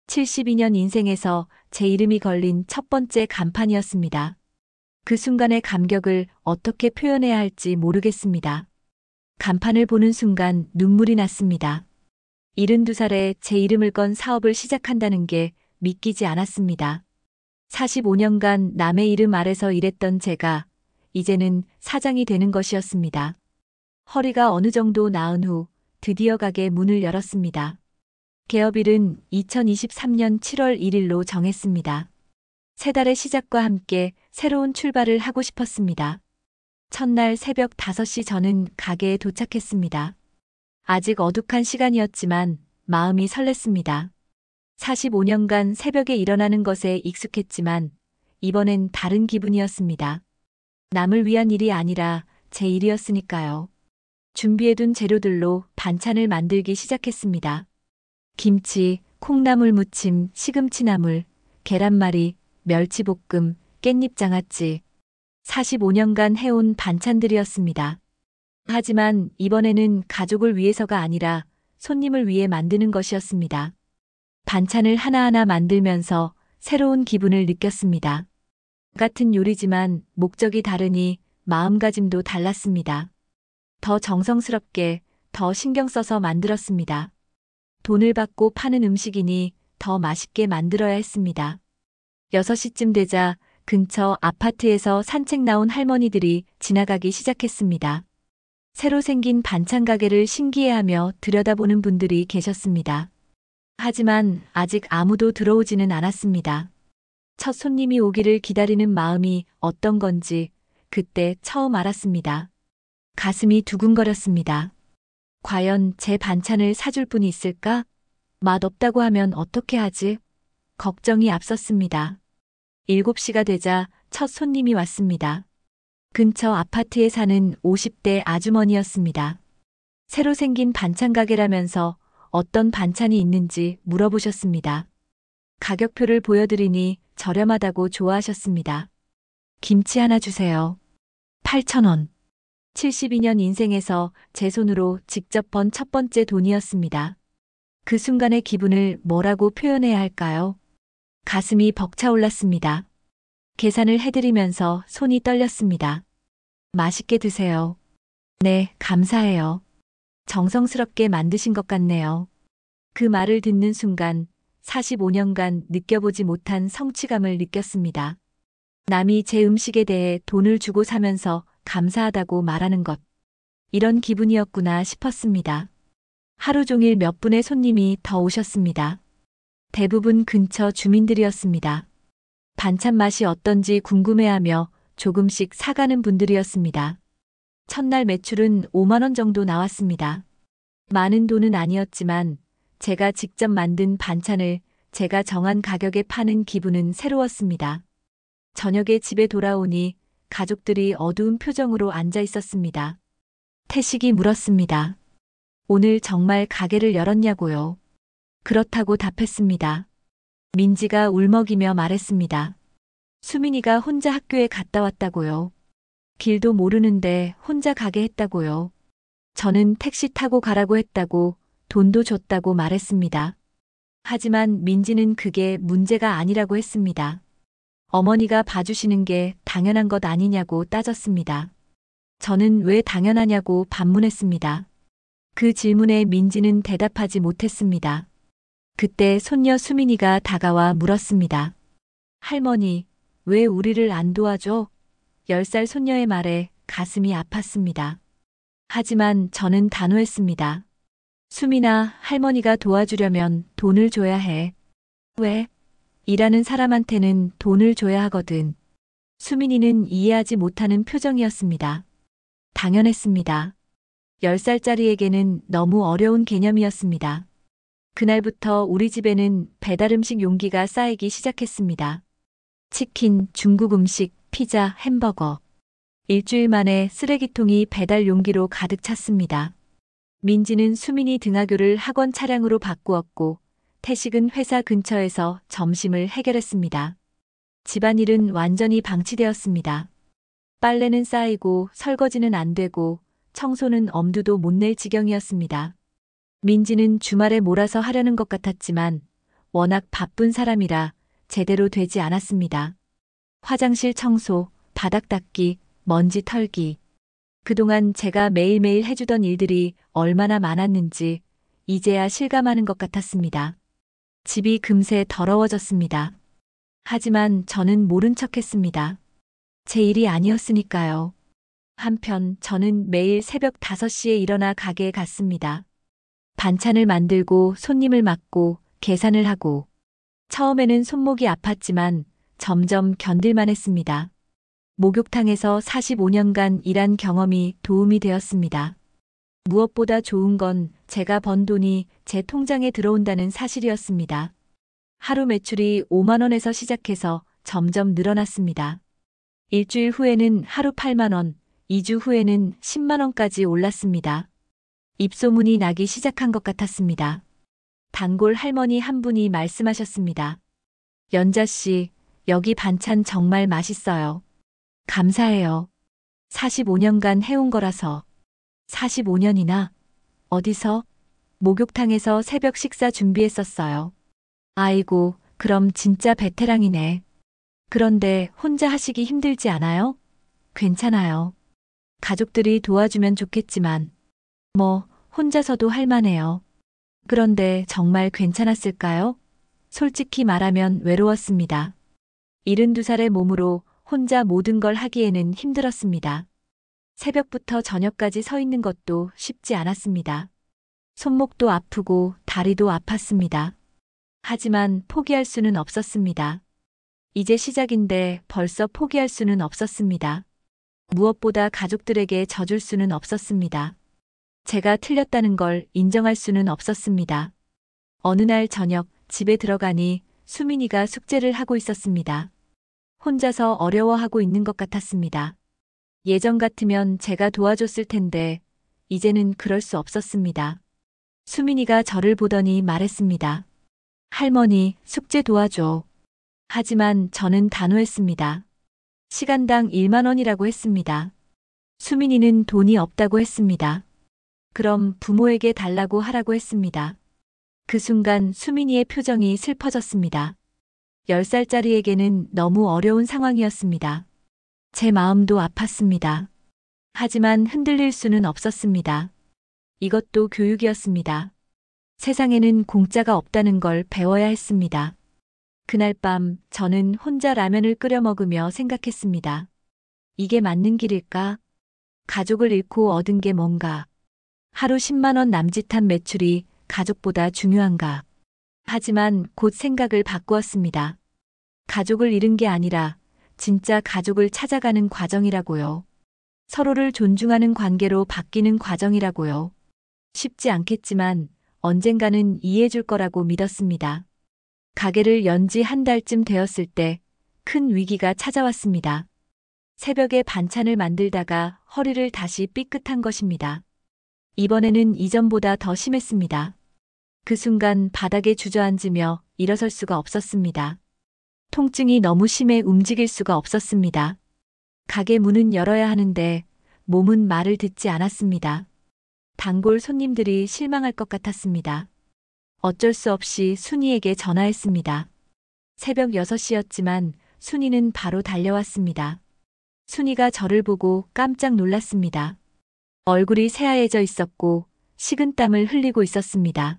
Speaker 1: 72년 인생에서 제 이름이 걸린 첫 번째 간판이었습니다. 그 순간의 감격을 어떻게 표현해야 할지 모르겠습니다. 간판을 보는 순간 눈물이 났습니다. 72살에 제 이름을 건 사업을 시작한다는 게 믿기지 않았습니다. 45년간 남의 이름 아래서 일했던 제가 이제는 사장이 되는 것이었습니다. 허리가 어느 정도 나은 후 드디어 가게 문을 열었습니다. 개업일은 2023년 7월 1일로 정했습니다. 새 달의 시작과 함께 새로운 출발을 하고 싶었습니다. 첫날 새벽 5시 저는 가게에 도착했습니다. 아직 어둑한 시간이었지만 마음이 설렜습니다. 45년간 새벽에 일어나는 것에 익숙했지만 이번엔 다른 기분이었습니다. 남을 위한 일이 아니라 제 일이었으니까요. 준비해둔 재료들로 반찬을 만들기 시작했습니다. 김치, 콩나물 무침, 시금치나물, 계란말이, 멸치볶음, 깻잎장아찌. 45년간 해온 반찬들이었습니다. 하지만 이번에는 가족을 위해서가 아니라 손님을 위해 만드는 것이었습니다. 반찬을 하나하나 만들면서 새로운 기분을 느꼈습니다. 같은 요리지만 목적이 다르니 마음가짐도 달랐습니다. 더 정성스럽게, 더 신경 써서 만들었습니다. 돈을 받고 파는 음식이니 더 맛있게 만들어야 했습니다. 6시쯤 되자 근처 아파트에서 산책 나온 할머니들이 지나가기 시작했습니다. 새로 생긴 반찬 가게를 신기해하며 들여다보는 분들이 계셨습니다. 하지만 아직 아무도 들어오지는 않았습니다. 첫 손님이 오기를 기다리는 마음이 어떤 건지 그때 처음 알았습니다. 가슴이 두근거렸습니다. 과연 제 반찬을 사줄 분이 있을까? 맛없다고 하면 어떻게 하지? 걱정이 앞섰습니다. 7시가 되자 첫 손님이 왔습니다. 근처 아파트에 사는 50대 아주머니였습니다. 새로 생긴 반찬 가게라면서 어떤 반찬이 있는지 물어보셨습니다. 가격표를 보여드리니 저렴하다고 좋아하셨습니다. 김치 하나 주세요. 8,000원. 72년 인생에서 제 손으로 직접 번 첫 번째 돈이었습니다. 그 순간의 기분을 뭐라고 표현해야 할까요? 가슴이 벅차올랐습니다. 계산을 해드리면서 손이 떨렸습니다. 맛있게 드세요. 네, 감사해요. 정성스럽게 만드신 것 같네요. 그 말을 듣는 순간 45년간 느껴보지 못한 성취감을 느꼈습니다. 남이 제 음식에 대해 돈을 주고 사면서 감사하다고 말하는 것. 이런 기분이었구나 싶었습니다. 하루 종일 몇 분의 손님이 더 오셨습니다. 대부분 근처 주민들이었습니다. 반찬 맛이 어떤지 궁금해하며 조금씩 사가는 분들이었습니다. 첫날 매출은 5만 원 정도 나왔습니다. 많은 돈은 아니었지만 제가 직접 만든 반찬을 제가 정한 가격에 파는 기분은 새로웠습니다. 저녁에 집에 돌아오니 가족들이 어두운 표정으로 앉아 있었습니다. 태식이 물었습니다. 오늘 정말 가게를 열었냐고요. 그렇다고 답했습니다. 민지가 울먹이며 말했습니다. 수민이가 혼자 학교에 갔다 왔다고요. 길도 모르는데 혼자 가게 했다고요. 저는 택시 타고 가라고 했다고 돈도 줬다고 말했습니다. 하지만 민지는 그게 문제가 아니라고 했습니다. 어머니가 봐주시는 게 당연한 것 아니냐고 따졌습니다. 저는 왜 당연하냐고 반문했습니다. 그 질문에 민지는 대답하지 못했습니다. 그때 손녀 수민이가 다가와 물었습니다. 할머니, 왜 우리를 안 도와줘? 10살 손녀의 말에 가슴이 아팠습니다. 하지만 저는 단호했습니다. 수민아, 할머니가 도와주려면 돈을 줘야 해. 왜? 일하는 사람한테는 돈을 줘야 하거든. 수민이는 이해하지 못하는 표정이었습니다. 당연했습니다. 10살짜리에게는 너무 어려운 개념이었습니다. 그날부터 우리 집에는 배달음식 용기가 쌓이기 시작했습니다. 치킨, 중국 음식, 피자, 햄버거. 일주일 만에 쓰레기통이 배달 용기로 가득 찼습니다. 민지는 수민이 등하교를 학원 차량으로 바꾸었고, 태식은 회사 근처에서 점심을 해결했습니다. 집안일은 완전히 방치되었습니다. 빨래는 쌓이고 설거지는 안 되고 청소는 엄두도 못 낼 지경이었습니다. 민지는 주말에 몰아서 하려는 것 같았지만 워낙 바쁜 사람이라 제대로 되지 않았습니다. 화장실 청소, 바닥 닦기, 먼지 털기. 그동안 제가 매일매일 해주던 일들이 얼마나 많았는지 이제야 실감하는 것 같았습니다. 집이 금세 더러워졌습니다. 하지만 저는 모른 척했습니다. 제 일이 아니었으니까요. 한편 저는 매일 새벽 5시에 일어나 가게에 갔습니다. 반찬을 만들고 손님을 맞고 계산을 하고 처음에는 손목이 아팠지만 점점 견딜만 했습니다. 목욕탕에서 45년간 일한 경험이 도움이 되었습니다. 무엇보다 좋은 건 제가 번 돈이 제 통장에 들어온다는 사실이었습니다. 하루 매출이 5만 원에서 시작해서 점점 늘어났습니다. 일주일 후에는 하루 8만 원, 2주 후에는 10만 원까지 올랐습니다. 입소문이 나기 시작한 것 같았습니다. 단골 할머니 한 분이 말씀하셨습니다. 연자 씨, 여기 반찬 정말 맛있어요. 감사해요. 45년간 해온 거라서. 45년이나? 어디서? 목욕탕에서 새벽 식사 준비했었어요. 아이고, 그럼 진짜 베테랑이네. 그런데 혼자 하시기 힘들지 않아요? 괜찮아요. 가족들이 도와주면 좋겠지만, 혼자서도 할 만해요. 그런데 정말 괜찮았을까요? 솔직히 말하면 외로웠습니다. 72살의 몸으로 혼자 모든 걸 하기에는 힘들었습니다. 새벽부터 저녁까지 서 있는 것도 쉽지 않았습니다. 손목도 아프고 다리도 아팠습니다. 하지만 포기할 수는 없었습니다. 이제 시작인데 벌써 포기할 수는 없었습니다. 무엇보다 가족들에게 져줄 수는 없었습니다. 제가 틀렸다는 걸 인정할 수는 없었습니다. 어느 날 저녁 집에 들어가니 수민이가 숙제를 하고 있었습니다. 혼자서 어려워하고 있는 것 같았습니다. 예전 같으면 제가 도와줬을 텐데 이제는 그럴 수 없었습니다. 수민이가 저를 보더니 말했습니다. 할머니, 숙제 도와줘. 하지만 저는 단호했습니다. 시간당 1만 원이라고 했습니다. 수민이는 돈이 없다고 했습니다. 그럼 부모에게 달라고 하라고 했습니다. 그 순간 수민이의 표정이 슬퍼졌습니다. 10살짜리에게는 너무 어려운 상황이었습니다. 제 마음도 아팠습니다. 하지만 흔들릴 수는 없었습니다. 이것도 교육이었습니다. 세상에는 공짜가 없다는 걸 배워야 했습니다. 그날 밤 저는 혼자 라면을 끓여 먹으며 생각했습니다. 이게 맞는 길일까? 가족을 잃고 얻은 게 뭔가? 하루 10만 원 남짓한 매출이 가족보다 중요한가? 하지만 곧 생각을 바꾸었습니다. 가족을 잃은 게 아니라 진짜 가족을 찾아가는 과정이라고요. 서로를 존중하는 관계로 바뀌는 과정이라고요. 쉽지 않겠지만 언젠가는 이해해줄 거라고 믿었습니다. 가게를 연 지 한 달쯤 되었을 때 큰 위기가 찾아왔습니다. 새벽에 반찬을 만들다가 허리를 다시 삐끗한 것입니다. 이번에는 이전보다 더 심했습니다. 그 순간 바닥에 주저앉으며 일어설 수가 없었습니다. 통증이 너무 심해 움직일 수가 없었습니다. 가게 문은 열어야 하는데 몸은 말을 듣지 않았습니다. 단골 손님들이 실망할 것 같았습니다. 어쩔 수 없이 순이에게 전화했습니다. 새벽 6시였지만 순이는 바로 달려왔습니다. 순이가 저를 보고 깜짝 놀랐습니다. 얼굴이 새하얘져 있었고 식은땀을 흘리고 있었습니다.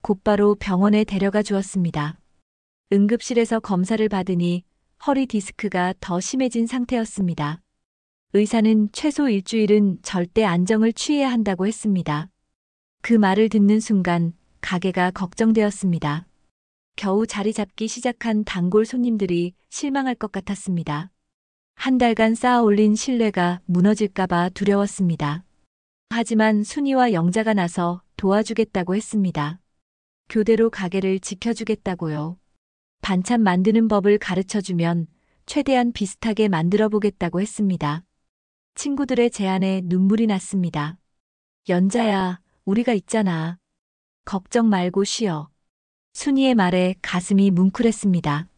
Speaker 1: 곧바로 병원에 데려가 주었습니다. 응급실에서 검사를 받으니 허리 디스크가 더 심해진 상태였습니다. 의사는 최소 일주일은 절대 안정을 취해야 한다고 했습니다. 그 말을 듣는 순간 가게가 걱정되었습니다. 겨우 자리 잡기 시작한 단골 손님들이 실망할 것 같았습니다. 한 달간 쌓아 올린 신뢰가 무너질까봐 두려웠습니다. 하지만 순이와 영자가 나서 도와주겠다고 했습니다. 교대로 가게를 지켜주겠다고요. 반찬 만드는 법을 가르쳐주면 최대한 비슷하게 만들어 보겠다고 했습니다. 친구들의 제안에 눈물이 났습니다. 연자야, 우리가 있잖아. 걱정 말고 쉬어. 순이의 말에 가슴이 뭉클했습니다.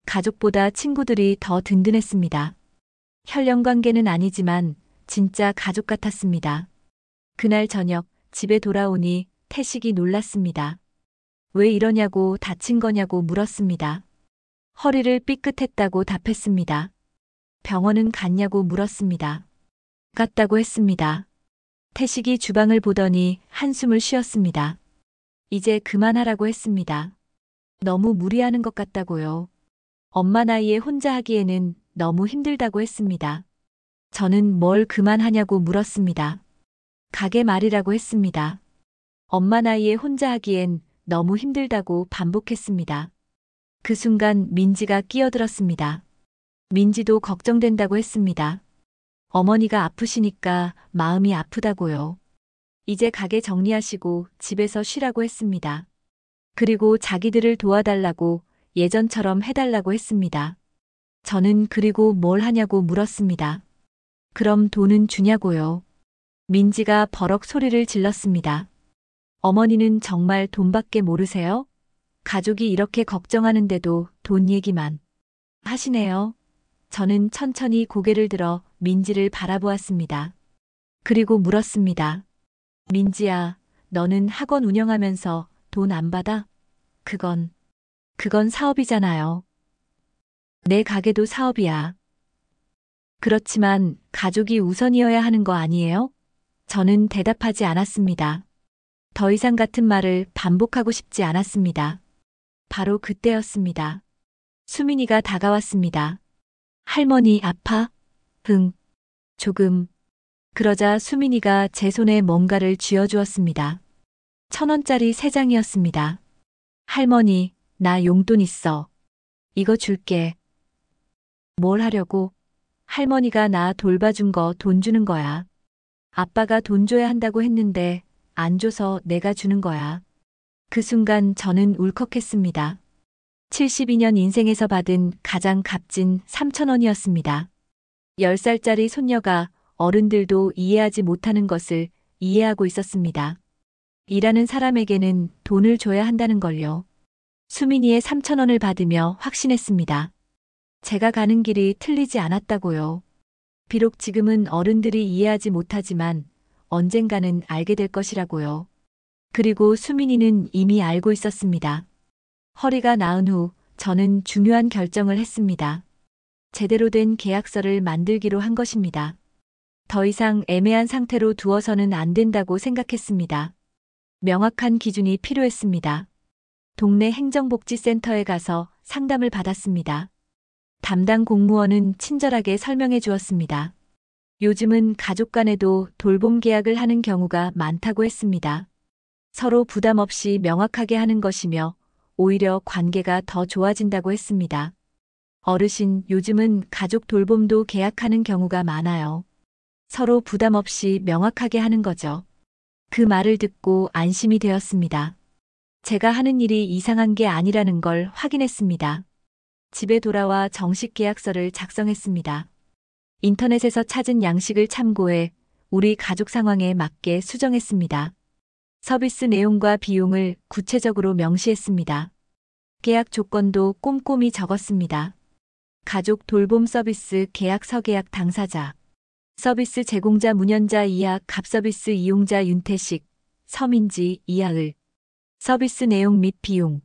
Speaker 1: 가족보다 친구들이 더 든든했습니다. 혈연 관계는 아니지만 진짜 가족 같았습니다. 그날 저녁 집에 돌아오니 태식이 놀랐습니다. 왜 이러냐고 다친 거냐고 물었습니다. 허리를 삐끗했다고 답했습니다. 병원은 갔냐고 물었습니다. 갔다고 했습니다. 태식이 주방을 보더니 한숨을 쉬었습니다. 이제 그만하라고 했습니다. 너무 무리하는 것 같다고요. 엄마 나이에 혼자 하기에는 너무 힘들다고 했습니다. 저는 뭘 그만하냐고 물었습니다. 가게 말이라고 했습니다. 엄마 나이에 혼자 하기엔 너무 힘들다고 반복했습니다. 그 순간 민지가 끼어들었습니다. 민지도 걱정된다고 했습니다. 어머니가 아프시니까 마음이 아프다고요. 이제 가게 정리하시고 집에서 쉬라고 했습니다. 그리고 자기들을 도와달라고 예전처럼 해달라고 했습니다. 저는 그리고 뭘 하냐고 물었습니다. 그럼 돈은 주냐고요. 민지가 버럭 소리를 질렀습니다. 어머니는 정말 돈밖에 모르세요? 가족이 이렇게 걱정하는데도 돈 얘기만 하시네요. 저는 천천히 고개를 들어 민지를 바라보았습니다. 그리고 물었습니다. 민지야, 너는 학원 운영하면서 돈 안 받아? 그건 사업이잖아요. 내 가게도 사업이야. 그렇지만 가족이 우선이어야 하는 거 아니에요? 저는 대답하지 않았습니다. 더 이상 같은 말을 반복하고 싶지 않았습니다. 바로 그때였습니다. 수민이가 다가왔습니다. 할머니 아파? 응, 조금. 그러자 수민이가 제 손에 뭔가를 쥐어주었습니다. 1,000원짜리 3장이었습니다. 할머니, 나 용돈 있어. 이거 줄게. 뭘 하려고? 할머니가 나 돌봐준 거 돈 주는 거야. 아빠가 돈 줘야 한다고 했는데 안 줘서 내가 주는 거야. 그 순간 저는 울컥했습니다. 72년 인생에서 받은 가장 값진 3,000원이었습니다. 10살짜리 손녀가 어른들도 이해하지 못하는 것을 이해하고 있었습니다. 일하는 사람에게는 돈을 줘야 한다는 걸요. 수민이의 3,000원을 받으며 확신했습니다. 제가 가는 길이 틀리지 않았다고요. 비록 지금은 어른들이 이해하지 못하지만 언젠가는 알게 될 것이라고요. 그리고 수민이는 이미 알고 있었습니다. 허리가 나은 후 저는 중요한 결정을 했습니다. 제대로 된 계약서를 만들기로 한 것입니다. 더 이상 애매한 상태로 두어서는 안 된다고 생각했습니다. 명확한 기준이 필요했습니다. 동네 행정복지센터에 가서 상담을 받았습니다. 담당 공무원은 친절하게 설명해 주었습니다. 요즘은 가족 간에도 돌봄 계약을 하는 경우가 많다고 했습니다. 서로 부담 없이 명확하게 하는 것이며 오히려 관계가 더 좋아진다고 했습니다. 어르신, 요즘은 가족 돌봄도 계약하는 경우가 많아요. 서로 부담 없이 명확하게 하는 거죠. 그 말을 듣고 안심이 되었습니다. 제가 하는 일이 이상한 게 아니라는 걸 확인했습니다. 집에 돌아와 정식 계약서를 작성했습니다. 인터넷에서 찾은 양식을 참고해 우리 가족 상황에 맞게 수정했습니다. 서비스 내용과 비용을 구체적으로 명시했습니다. 계약 조건도 꼼꼼히 적었습니다. 가족 돌봄 서비스 계약 서계약 당사자, 서비스 제공자 문연자 이하 갑서비스 이용자 윤태식, 서민지 이하을, 서비스 내용 및 비용,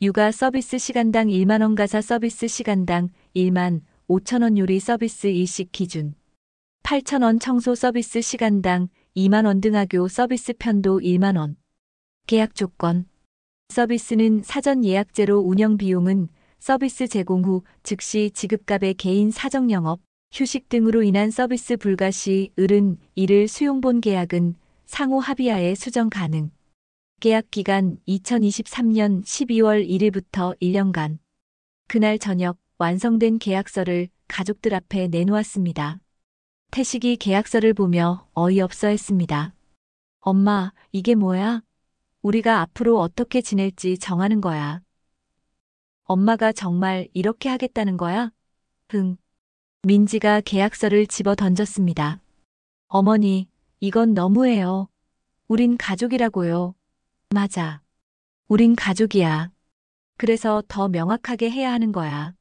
Speaker 1: 육아 서비스 시간당 1만 원 가사 서비스 시간당 1만 5천 원 요리 서비스 일식 기준, 8천 원 청소 서비스 시간당 2만 원 등 학교 서비스 편도 1만 원. 계약 조건. 서비스는 사전 예약제로 운영 비용은 서비스 제공 후 즉시 지급갑의 개인 사정 영업, 휴식 등으로 인한 서비스 불가 시 을은 이를 수용본 계약은 상호 합의하에 수정 가능. 계약 기간 2023년 12월 1일부터 1년간. 그날 저녁 완성된 계약서를 가족들 앞에 내놓았습니다. 태식이 계약서를 보며 어이없어 했습니다. 엄마, 이게 뭐야? 우리가 앞으로 어떻게 지낼지 정하는 거야. 엄마가 정말 이렇게 하겠다는 거야? 흥. 민지가 계약서를 집어 던졌습니다. 어머니, 이건 너무해요. 우린 가족이라고요. 맞아. 우린 가족이야. 그래서 더 명확하게 해야 하는 거야.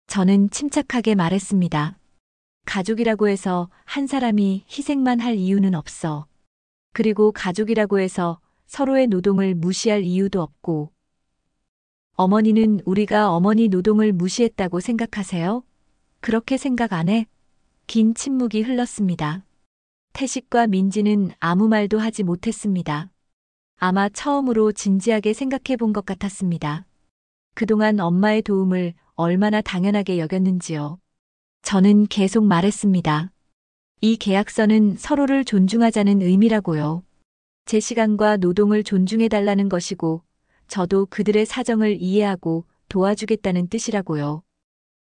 Speaker 1: 저는 침착하게 말했습니다. 가족이라고 해서 한 사람이 희생만 할 이유는 없어. 그리고 가족이라고 해서 서로의 노동을 무시할 이유도 없고. 어머니는 우리가 어머니 노동을 무시했다고 생각하세요? 그렇게 생각 안 해? 긴 침묵이 흘렀습니다. 태식과 민지는 아무 말도 하지 못했습니다. 아마 처음으로 진지하게 생각해 본 것 같았습니다. 그동안 엄마의 도움을 얼마나 당연하게 여겼는지요. 저는 계속 말했습니다. 이 계약서는 서로를 존중하자는 의미라고요. 제 시간과 노동을 존중해달라는 것이고, 저도 그들의 사정을 이해하고 도와주겠다는 뜻이라고요.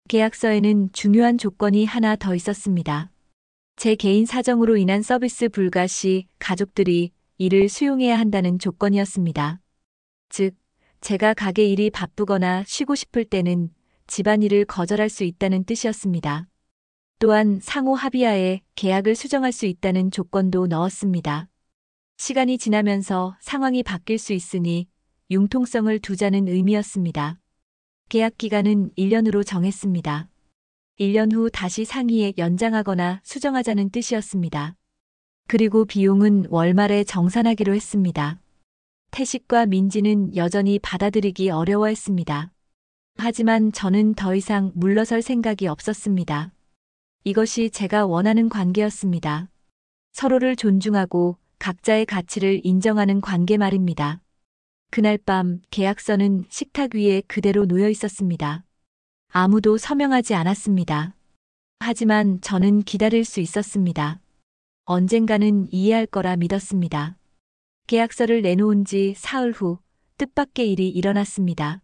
Speaker 1: 계약서에는 중요한 조건이 하나 더 있었습니다. 제 개인 사정으로 인한 서비스 불가 시 가족들이 이를 수용해야 한다는 조건이었습니다. 즉, 제가 가게 일이 바쁘거나 쉬고 싶을 때는 집안일을 거절할 수 있다는 뜻이었습니다. 또한 상호 합의하에 계약을 수정할 수 있다는 조건도 넣었습니다. 시간이 지나면서 상황이 바뀔 수 있으니 융통성을 두자는 의미였습니다. 계약 기간은 1년으로 정했습니다. 1년 후 다시 상의에 연장하거나 수정하자는 뜻이었습니다. 그리고 비용은 월말에 정산하기로 했습니다. 태식과 민지는 여전히 받아들이기 어려워했습니다. 하지만 저는 더 이상 물러설 생각이 없었습니다. 이것이 제가 원하는 관계였습니다. 서로를 존중하고 각자의 가치를 인정하는 관계 말입니다. 그날 밤 계약서는 식탁 위에 그대로 놓여 있었습니다. 아무도 서명하지 않았습니다. 하지만 저는 기다릴 수 있었습니다. 언젠가는 이해할 거라 믿었습니다. 계약서를 내놓은 지 사흘 후 뜻밖의 일이 일어났습니다.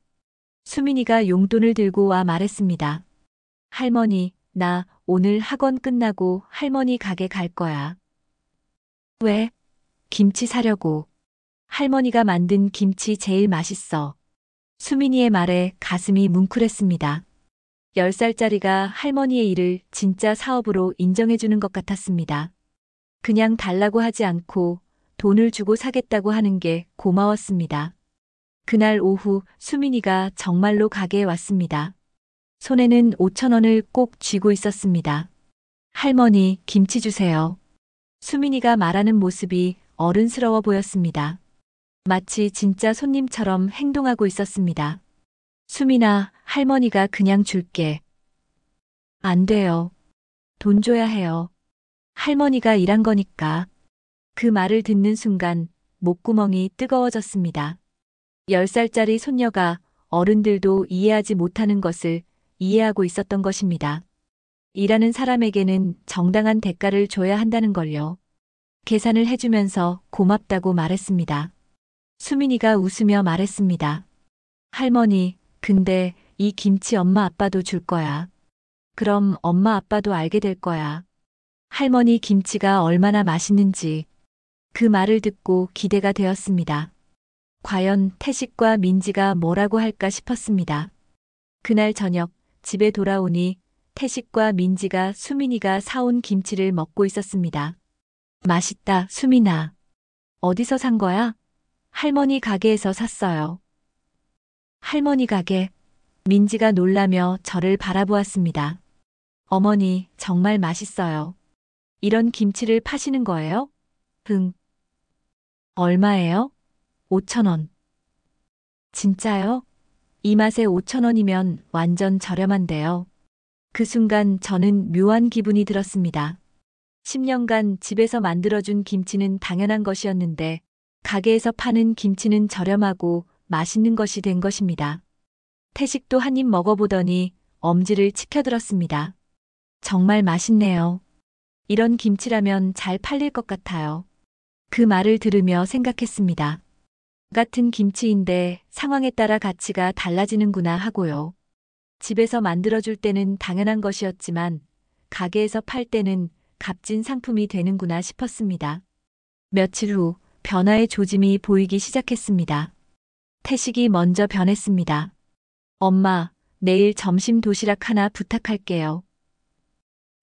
Speaker 1: 수민이가 용돈을 들고 와 말했습니다. 할머니, 나 오늘 학원 끝나고 할머니 가게 갈 거야. 왜? 김치 사려고. 할머니가 만든 김치 제일 맛있어. 수민이의 말에 가슴이 뭉클했습니다. 10살짜리가 할머니의 일을 진짜 사업으로 인정해주는 것 같았습니다. 그냥 달라고 하지 않고 돈을 주고 사겠다고 하는 게 고마웠습니다. 그날 오후 수민이가 정말로 가게에 왔습니다. 손에는 5천 원을 꼭 쥐고 있었습니다. 할머니, 김치 주세요. 수민이가 말하는 모습이 어른스러워 보였습니다. 마치 진짜 손님처럼 행동하고 있었습니다. 수민아, 할머니가 그냥 줄게. 안 돼요. 돈 줘야 해요. 할머니가 일한 거니까. 그 말을 듣는 순간 목구멍이 뜨거워졌습니다. 10살짜리 손녀가 어른들도 이해하지 못하는 것을 이해하고 있었던 것입니다. 일하는 사람에게는 정당한 대가를 줘야 한다는 걸요. 계산을 해주면서 고맙다고 말했습니다. 수민이가 웃으며 말했습니다. 할머니, 근데 이 김치 엄마 아빠도 줄 거야. 그럼 엄마 아빠도 알게 될 거야. 할머니 김치가 얼마나 맛있는지. 그 말을 듣고 기대가 되었습니다. 과연 태식과 민지가 뭐라고 할까 싶었습니다. 그날 저녁 집에 돌아오니 태식과 민지가 수민이가 사온 김치를 먹고 있었습니다. 맛있다, 수민아. 어디서 산 거야? 할머니 가게에서 샀어요. 할머니 가게. 민지가 놀라며 저를 바라보았습니다. 어머니, 정말 맛있어요. 이런 김치를 파시는 거예요? 응. 얼마예요? 5,000원. 진짜요? 이 맛에 5,000원이면 완전 저렴한데요. 그 순간 저는 묘한 기분이 들었습니다. 10년간 집에서 만들어준 김치는 당연한 것이었는데 가게에서 파는 김치는 저렴하고 맛있는 것이 된 것입니다. 태식도 한 입 먹어보더니 엄지를 치켜들었습니다. 정말 맛있네요. 이런 김치라면 잘 팔릴 것 같아요. 그 말을 들으며 생각했습니다. 같은 김치인데 상황에 따라 가치가 달라지는구나 하고요. 집에서 만들어줄 때는 당연한 것이었지만 가게에서 팔 때는 값진 상품이 되는구나 싶었습니다. 며칠 후 변화의 조짐이 보이기 시작했습니다. 태식이 먼저 변했습니다. 엄마, 내일 점심 도시락 하나 부탁할게요.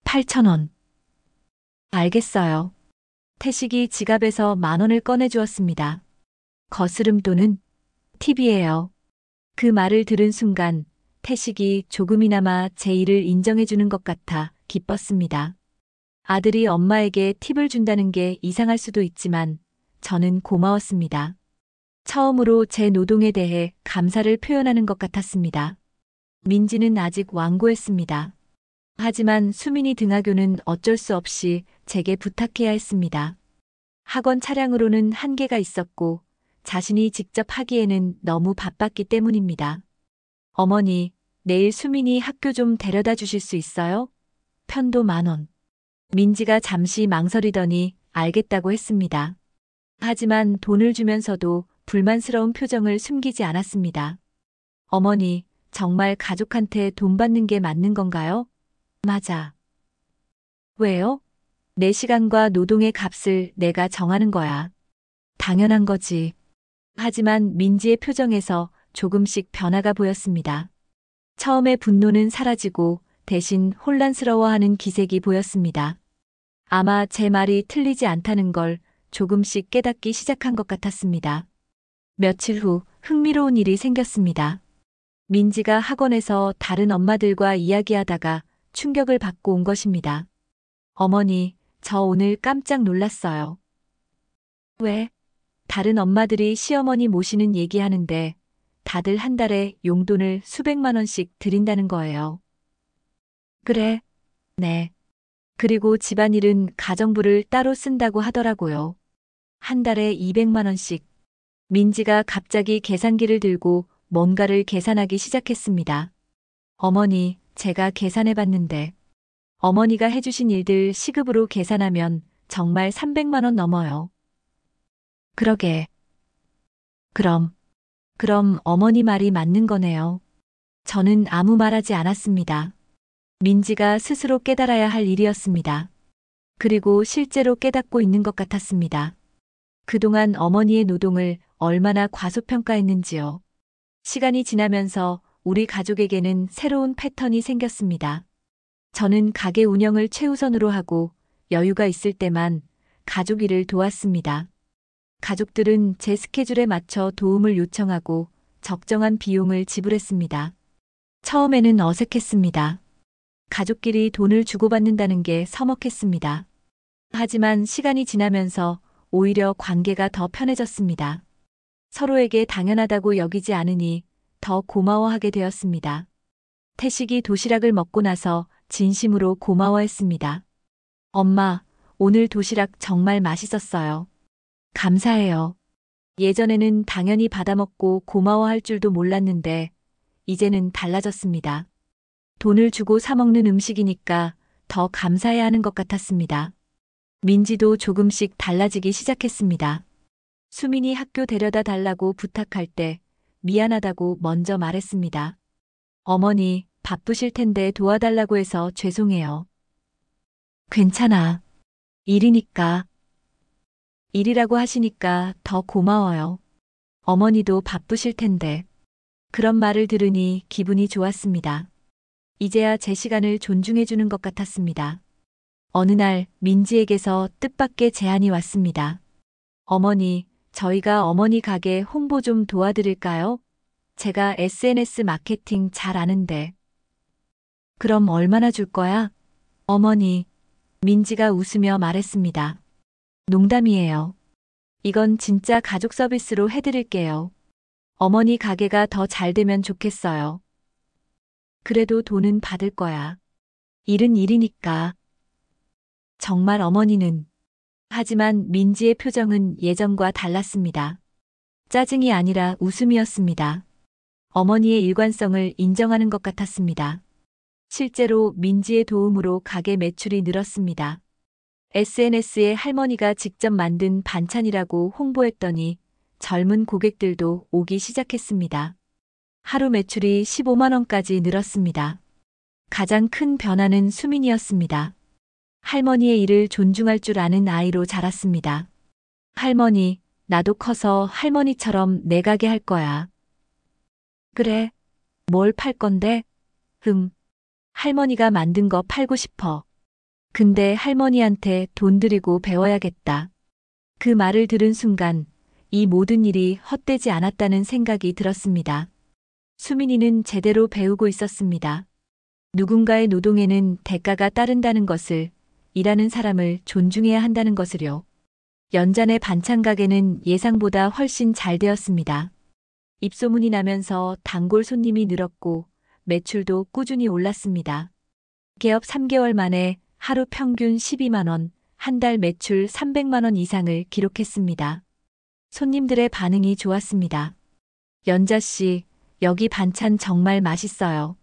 Speaker 1: 8,000원. 알겠어요. 태식이 지갑에서 10,000원을 꺼내주었습니다. 거스름돈은 팁이에요. 그 말을 들은 순간 태식이 조금이나마 제 일을 인정해주는 것 같아 기뻤습니다. 아들이 엄마에게 팁을 준다는 게 이상할 수도 있지만 저는 고마웠습니다. 처음으로 제 노동에 대해 감사를 표현하는 것 같았습니다. 민지는 아직 완고했습니다. 하지만 수민이 등하교는 어쩔 수 없이 제게 부탁해야 했습니다. 학원 차량으로는 한계가 있었고 자신이 직접 하기에는 너무 바빴기 때문입니다. 어머니, 내일 수민이 학교 좀 데려다 주실 수 있어요? 편도 10,000원. 민지가 잠시 망설이더니 알겠다고 했습니다. 하지만 돈을 주면서도 불만스러운 표정을 숨기지 않았습니다. 어머니, 정말 가족한테 돈 받는 게 맞는 건가요? 맞아. 왜요? 내 시간과 노동의 값을 내가 정하는 거야. 당연한 거지. 하지만 민지의 표정에서 조금씩 변화가 보였습니다. 처음에 분노는 사라지고 대신 혼란스러워하는 기색이 보였습니다. 아마 제 말이 틀리지 않다는 걸 조금씩 깨닫기 시작한 것 같았습니다. 며칠 후 흥미로운 일이 생겼습니다. 민지가 학원에서 다른 엄마들과 이야기하다가 충격을 받고 온 것입니다. 어머니, 저 오늘 깜짝 놀랐어요. 왜? 다른 엄마들이 시어머니 모시는 얘기하는데 다들 한 달에 용돈을 수백만 원씩 드린다는 거예요. 그래? 네. 그리고 집안일은 가정부를 따로 쓴다고 하더라고요. 한 달에 200만 원씩. 민지가 갑자기 계산기를 들고 뭔가를 계산하기 시작했습니다. 어머니, 제가 계산해 봤는데 어머니가 해주신 일들 시급으로 계산하면 정말 300만 원 넘어요. 그러게. 그럼 어머니 말이 맞는 거네요. 저는 아무 말하지 않았습니다. 민지가 스스로 깨달아야 할 일이었습니다. 그리고 실제로 깨닫고 있는 것 같았습니다. 그동안 어머니의 노동을 얼마나 과소평가했는지요. 시간이 지나면서 우리 가족에게는 새로운 패턴이 생겼습니다. 저는 가게 운영을 최우선으로 하고 여유가 있을 때만 가족 일을 도왔습니다. 가족들은 제 스케줄에 맞춰 도움을 요청하고 적정한 비용을 지불했습니다. 처음에는 어색했습니다. 가족끼리 돈을 주고받는다는 게 서먹했습니다. 하지만 시간이 지나면서 오히려 관계가 더 편해졌습니다. 서로에게 당연하다고 여기지 않으니 더 고마워하게 되었습니다. 태식이 도시락을 먹고 나서 진심으로 고마워했습니다. 엄마, 오늘 도시락 정말 맛있었어요. 감사해요. 예전에는 당연히 받아먹고 고마워할 줄도 몰랐는데 이제는 달라졌습니다. 돈을 주고 사 먹는 음식이니까 더 감사해야 하는 것 같았습니다. 민지도 조금씩 달라지기 시작했습니다. 수민이 학교 데려다 달라고 부탁할 때 미안하다고 먼저 말했습니다. 어머니, 바쁘실 텐데 도와달라고 해서 죄송해요. 괜찮아. 일이니까. 일이라고 하시니까 더 고마워요. 어머니도 바쁘실 텐데. 그런 말을 들으니 기분이 좋았습니다. 이제야 제 시간을 존중해 주는 것 같았습니다. 어느 날 민지에게서 뜻밖의 제안이 왔습니다. 어머니, 저희가 어머니 가게 홍보 좀 도와드릴까요? 제가 SNS 마케팅 잘 아는데. 그럼 얼마나 줄 거야? 어머니, 민지가 웃으며 말했습니다. 농담이에요. 이건 진짜 가족 서비스로 해드릴게요. 어머니 가게가 더 잘 되면 좋겠어요. 그래도 돈은 받을 거야. 일은 일이니까. 정말 어머니는. 하지만 민지의 표정은 예전과 달랐습니다. 짜증이 아니라 웃음이었습니다. 어머니의 일관성을 인정하는 것 같았습니다. 실제로 민지의 도움으로 가게 매출이 늘었습니다. SNS에 할머니가 직접 만든 반찬이라고 홍보했더니 젊은 고객들도 오기 시작했습니다. 하루 매출이 15만 원까지 늘었습니다. 가장 큰 변화는 수민이었습니다. 할머니의 일을 존중할 줄 아는 아이로 자랐습니다. 할머니, 나도 커서 할머니처럼 내 가게 할 거야. 그래, 뭘 팔 건데? 할머니가 만든 거 팔고 싶어. 근데 할머니한테 돈 들이고 배워야겠다. 그 말을 들은 순간 이 모든 일이 헛되지 않았다는 생각이 들었습니다. 수민이는 제대로 배우고 있었습니다. 누군가의 노동에는 대가가 따른다는 것을, 일하는 사람을 존중해야 한다는 것을요. 연잔의 반찬 가게는 예상보다 훨씬 잘 되었습니다. 입소문이 나면서 단골 손님이 늘었고 매출도 꾸준히 올랐습니다. 개업 3개월 만에 하루 평균 12만 원, 한 달 매출 300만 원 이상을 기록했습니다. 손님들의 반응이 좋았습니다. 연자 씨, 여기 반찬 정말 맛있어요.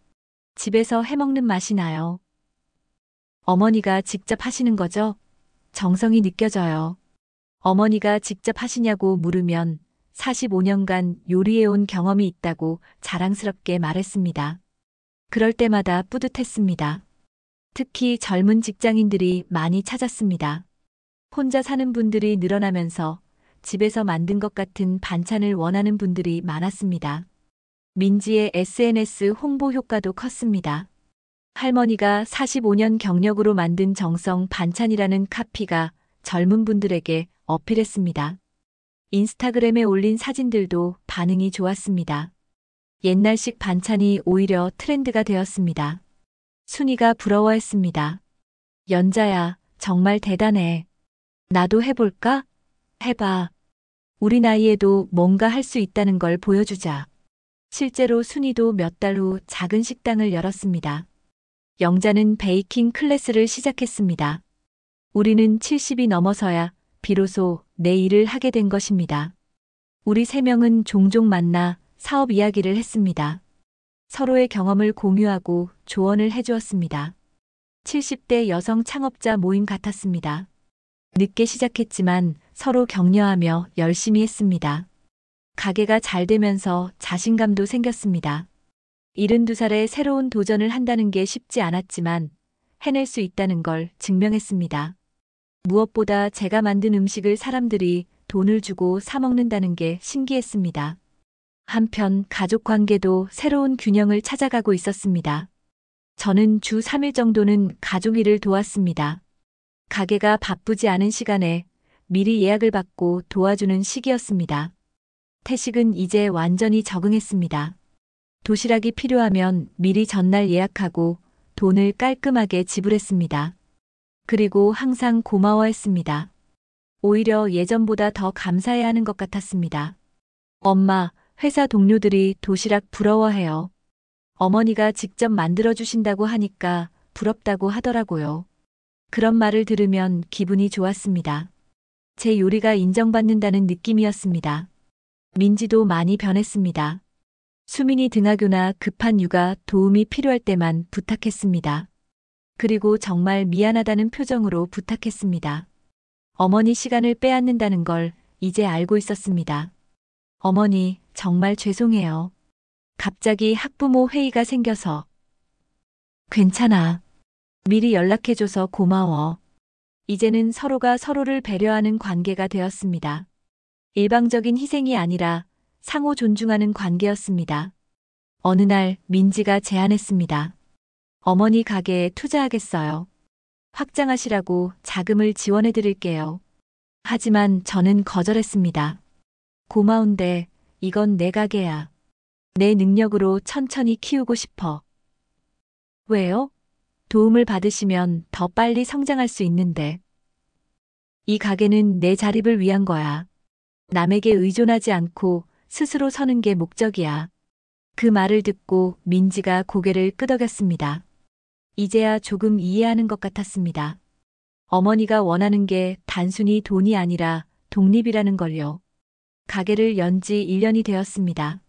Speaker 1: 집에서 해먹는 맛이 나요. 어머니가 직접 하시는 거죠? 정성이 느껴져요. 어머니가 직접 하시냐고 물으면 45년간 요리해온 경험이 있다고 자랑스럽게 말했습니다. 그럴 때마다 뿌듯했습니다. 특히 젊은 직장인들이 많이 찾았습니다. 혼자 사는 분들이 늘어나면서 집에서 만든 것 같은 반찬을 원하는 분들이 많았습니다. 민지의 SNS 홍보 효과도 컸습니다. 할머니가 45년 경력으로 만든 정성 반찬이라는 카피가 젊은 분들에게 어필했습니다. 인스타그램에 올린 사진들도 반응이 좋았습니다. 옛날식 반찬이 오히려 트렌드가 되었습니다. 순이가 부러워했습니다. 연자야, 정말 대단해. 나도 해볼까? 해봐. 우리 나이에도 뭔가 할 수 있다는 걸 보여주자. 실제로 순이도 몇 달 후 작은 식당을 열었습니다. 영자는 베이킹 클래스를 시작했습니다. 우리는 70이 넘어서야 비로소 내 일을 하게 된 것입니다. 우리 세 명은 종종 만나 사업 이야기를 했습니다. 서로의 경험을 공유하고 조언을 해주었습니다. 70대 여성 창업자 모임 같았습니다. 늦게 시작했지만 서로 격려하며 열심히 했습니다. 가게가 잘 되면서 자신감도 생겼습니다. 72살에 새로운 도전을 한다는 게 쉽지 않았지만 해낼 수 있다는 걸 증명했습니다. 무엇보다 제가 만든 음식을 사람들이 돈을 주고 사 먹는다는 게 신기했습니다. 한편 가족 관계도 새로운 균형을 찾아가고 있었습니다. 저는 주 3일 정도는 가족 일을 도왔습니다. 가게가 바쁘지 않은 시간에 미리 예약을 받고 도와주는 시기였습니다. 태식은 이제 완전히 적응했습니다. 도시락이 필요하면 미리 전날 예약하고 돈을 깔끔하게 지불했습니다. 그리고 항상 고마워했습니다. 오히려 예전보다 더 감사해야 하는 것 같았습니다. 엄마, 회사 동료들이 도시락 부러워해요. 어머니가 직접 만들어주신다고 하니까 부럽다고 하더라고요. 그런 말을 들으면 기분이 좋았습니다. 제 요리가 인정받는다는 느낌이었습니다. 민지도 많이 변했습니다. 수민이 등하교나 급한 육아 도움이 필요할 때만 부탁했습니다. 그리고 정말 미안하다는 표정으로 부탁했습니다. 어머니 시간을 빼앗는다는 걸 이제 알고 있었습니다. 어머니, 정말 죄송해요. 갑자기 학부모 회의가 생겨서. 괜찮아. 미리 연락해줘서 고마워. 이제는 서로가 서로를 배려하는 관계가 되었습니다. 일방적인 희생이 아니라 상호 존중하는 관계였습니다. 어느 날 민지가 제안했습니다. 어머니 가게에 투자하겠어요. 확장하시라고 자금을 지원해 드릴게요. 하지만 저는 거절했습니다. 고마운데 이건 내 가게야. 내 능력으로 천천히 키우고 싶어. 왜요? 도움을 받으시면 더 빨리 성장할 수 있는데. 이 가게는 내 자립을 위한 거야. 남에게 의존하지 않고 스스로 서는 게 목적이야. 그 말을 듣고 민지가 고개를 끄덕였습니다. 이제야 조금 이해하는 것 같았습니다. 어머니가 원하는 게 단순히 돈이 아니라 독립이라는 걸요. 가게를 연 지 1년이 되었습니다.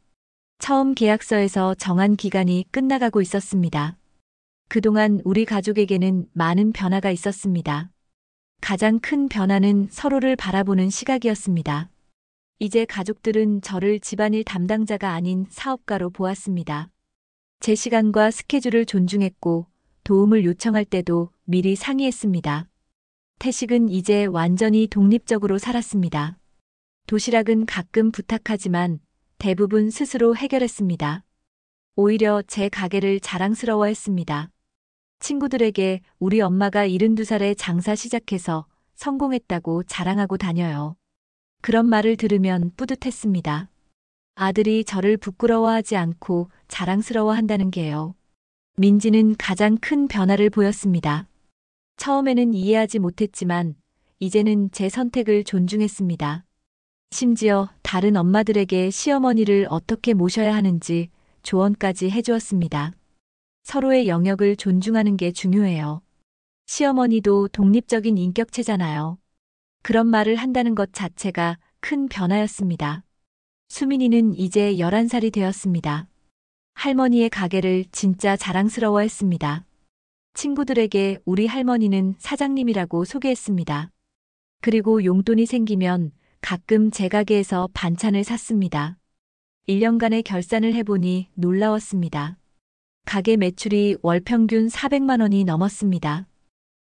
Speaker 1: 처음 계약서에서 정한 기간이 끝나가고 있었습니다. 그동안 우리 가족에게는 많은 변화가 있었습니다. 가장 큰 변화는 서로를 바라보는 시각이었습니다. 이제 가족들은 저를 집안일 담당자가 아닌 사업가로 보았습니다. 제 시간과 스케줄을 존중했고 도움을 요청할 때도 미리 상의했습니다. 태식은 이제 완전히 독립적으로 살았습니다. 도시락은 가끔 부탁하지만 대부분 스스로 해결했습니다. 오히려 제 가게를 자랑스러워했습니다. 친구들에게 우리 엄마가 72살에 장사 시작해서 성공했다고 자랑하고 다녀요. 그런 말을 들으면 뿌듯했습니다. 아들이 저를 부끄러워하지 않고 자랑스러워한다는 게요. 민지는 가장 큰 변화를 보였습니다. 처음에는 이해하지 못했지만 이제는 제 선택을 존중했습니다. 심지어 다른 엄마들에게 시어머니를 어떻게 모셔야 하는지 조언까지 해주었습니다. 서로의 영역을 존중하는 게 중요해요. 시어머니도 독립적인 인격체잖아요. 그런 말을 한다는 것 자체가 큰 변화였습니다. 수민이는 이제 11살이 되었습니다. 할머니의 가게를 진짜 자랑스러워했습니다. 친구들에게 우리 할머니는 사장님이라고 소개했습니다. 그리고 용돈이 생기면 가끔 제 가게에서 반찬을 샀습니다. 1년간의 결산을 해보니 놀라웠습니다. 가게 매출이 월 평균 400만 원이 넘었습니다.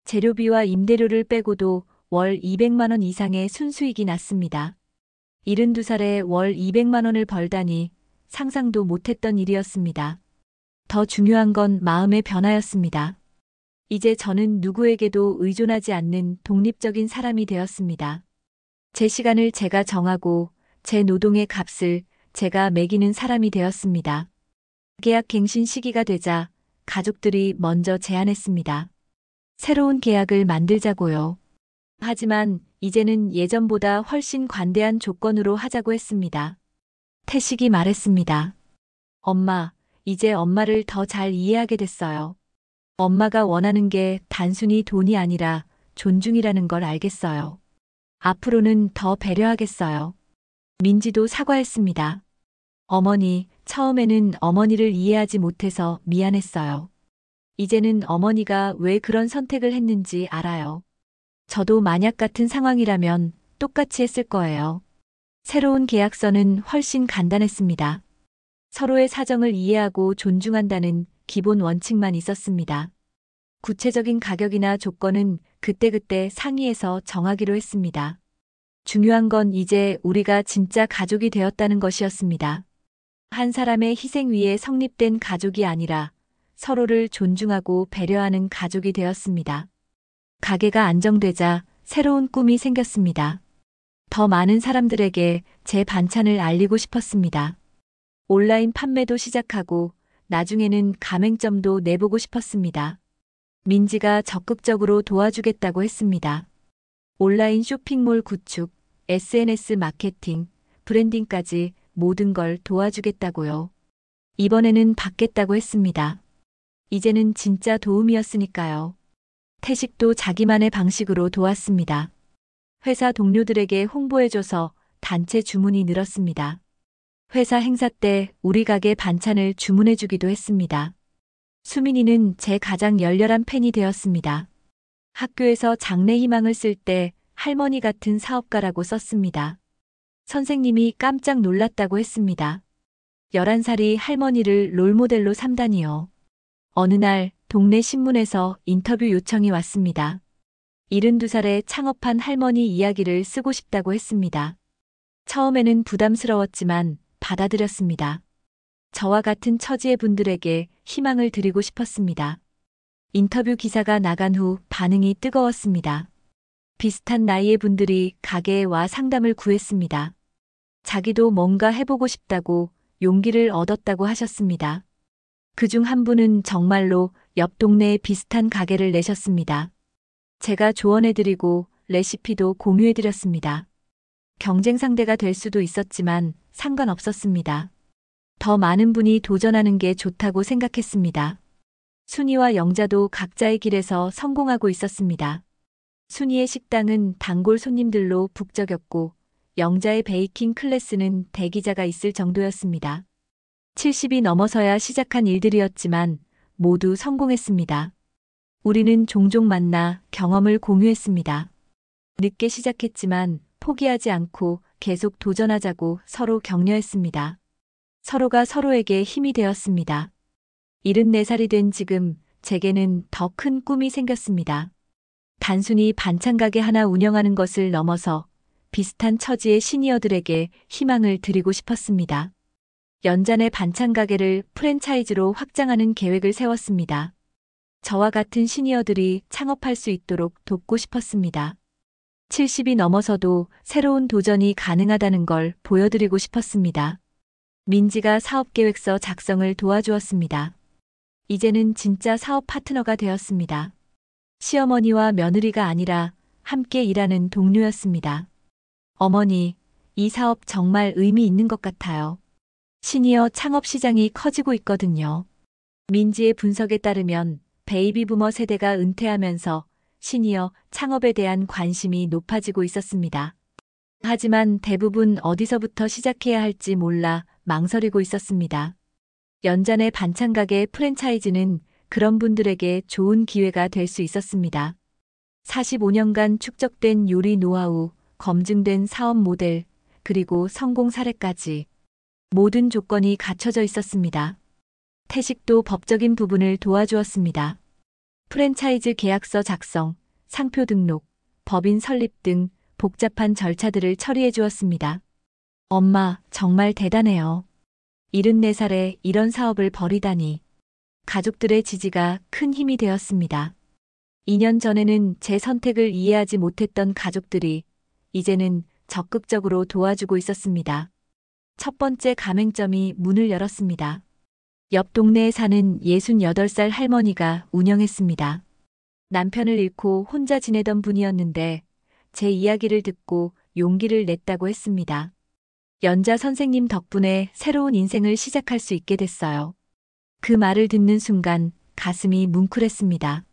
Speaker 1: 재료비와 임대료를 빼고도 월 200만 원 이상의 순수익이 났습니다. 72살에 월 200만 원을 벌다니 상상도 못했던 일이었습니다. 더 중요한 건 마음의 변화였습니다. 이제 저는 누구에게도 의존하지 않는 독립적인 사람이 되었습니다. 제 시간을 제가 정하고 제 노동의 값을 제가 매기는 사람이 되었습니다. 계약 갱신 시기가 되자 가족들이 먼저 제안했습니다. 새로운 계약을 만들자고요. 하지만 이제는 예전보다 훨씬 관대한 조건으로 하자고 했습니다. 태식이 말했습니다. 엄마, 이제 엄마를 더 잘 이해하게 됐어요. 엄마가 원하는 게 단순히 돈이 아니라 존중이라는 걸 알겠어요. 앞으로는 더 배려하겠어요. 민지도 사과했습니다. 어머니, 처음에는 어머니를 이해하지 못해서 미안했어요. 이제는 어머니가 왜 그런 선택을 했는지 알아요. 저도 만약 같은 상황이라면 똑같이 했을 거예요. 새로운 계약서는 훨씬 간단했습니다. 서로의 사정을 이해하고 존중한다는 기본 원칙만 있었습니다. 구체적인 가격이나 조건은 그때그때 상의해서 정하기로 했습니다. 중요한 건 이제 우리가 진짜 가족이 되었다는 것이었습니다. 한 사람의 희생 위에 성립된 가족이 아니라 서로를 존중하고 배려하는 가족이 되었습니다. 가게가 안정되자 새로운 꿈이 생겼습니다. 더 많은 사람들에게 제 반찬을 알리고 싶었습니다. 온라인 판매도 시작하고 나중에는 가맹점도 내보고 싶었습니다. 민지가 적극적으로 도와주겠다고 했습니다. 온라인 쇼핑몰 구축, SNS 마케팅, 브랜딩까지 모든 걸 도와주겠다고요. 이번에는 받겠다고 했습니다. 이제는 진짜 도움이었으니까요. 태식도 자기만의 방식으로 도왔습니다. 회사 동료들에게 홍보해줘서 단체 주문이 늘었습니다. 회사 행사 때 우리 가게 반찬을 주문해주기도 했습니다. 수민이는 제 가장 열렬한 팬이 되었습니다. 학교에서 장래 희망을 쓸 때 할머니 같은 사업가라고 썼습니다. 선생님이 깜짝 놀랐다고 했습니다. 11살이 할머니를 롤모델로 삼다니요. 어느 날 동네 신문에서 인터뷰 요청이 왔습니다. 72살에 창업한 할머니 이야기를 쓰고 싶다고 했습니다. 처음에는 부담스러웠지만 받아들였습니다. 저와 같은 처지의 분들에게 희망을 드리고 싶었습니다. 인터뷰 기사가 나간 후 반응이 뜨거웠습니다. 비슷한 나이의 분들이 가게에 와 상담을 구했습니다. 자기도 뭔가 해보고 싶다고 용기를 얻었다고 하셨습니다. 그중 한 분은 정말로 옆 동네에 비슷한 가게를 내셨습니다. 제가 조언해드리고 레시피도 공유해드렸습니다. 경쟁 상대가 될 수도 있었지만 상관없었습니다. 더 많은 분이 도전하는 게 좋다고 생각했습니다. 순이와 영자도 각자의 길에서 성공하고 있었습니다. 순이의 식당은 단골 손님들로 북적였고 영자의 베이킹 클래스는 대기자가 있을 정도였습니다. 70이 넘어서야 시작한 일들이었지만 모두 성공했습니다. 우리는 종종 만나 경험을 공유했습니다. 늦게 시작했지만 포기하지 않고 계속 도전하자고 서로 격려했습니다. 서로가 서로에게 힘이 되었습니다. 74살이 된 지금 제게는 더 큰 꿈이 생겼습니다. 단순히 반찬 가게 하나 운영하는 것을 넘어서 비슷한 처지의 시니어들에게 희망을 드리고 싶었습니다. 연잔의 반찬 가게를 프랜차이즈로 확장하는 계획을 세웠습니다. 저와 같은 시니어들이 창업할 수 있도록 돕고 싶었습니다. 70이 넘어서도 새로운 도전이 가능하다는 걸 보여드리고 싶었습니다. 민지가 사업계획서 작성을 도와주었습니다. 이제는 진짜 사업 파트너가 되었습니다. 시어머니와 며느리가 아니라 함께 일하는 동료였습니다. 어머니, 이 사업 정말 의미 있는 것 같아요. 시니어 창업 시장이 커지고 있거든요. 민지의 분석에 따르면 베이비 부머 세대가 은퇴하면서 시니어 창업에 대한 관심이 높아지고 있었습니다. 하지만 대부분 어디서부터 시작해야 할지 몰라 망설이고 있었습니다. 연잔의 반찬 가게 프랜차이즈는 그런 분들에게 좋은 기회가 될 수 있었습니다. 45년간 축적된 요리 노하우, 검증된 사업 모델, 그리고 성공 사례까지 모든 조건이 갖춰져 있었습니다. 태식도 법적인 부분을 도와주었습니다. 프랜차이즈 계약서 작성, 상표 등록, 법인 설립 등 복잡한 절차들을 처리해 주었습니다. 엄마, 정말 대단해요. 74살에 이런 사업을 벌이다니. 가족들의 지지가 큰 힘이 되었습니다. 2년 전에는 제 선택을 이해하지 못했던 가족들이 이제는 적극적으로 도와주고 있었습니다. 첫 번째 가맹점이 문을 열었습니다. 옆 동네에 사는 68살 할머니가 운영했습니다. 남편을 잃고 혼자 지내던 분이었는데 제 이야기를 듣고 용기를 냈다고 했습니다. 연자 선생님 덕분에 새로운 인생을 시작할 수 있게 됐어요. 그 말을 듣는 순간 가슴이 뭉클했습니다.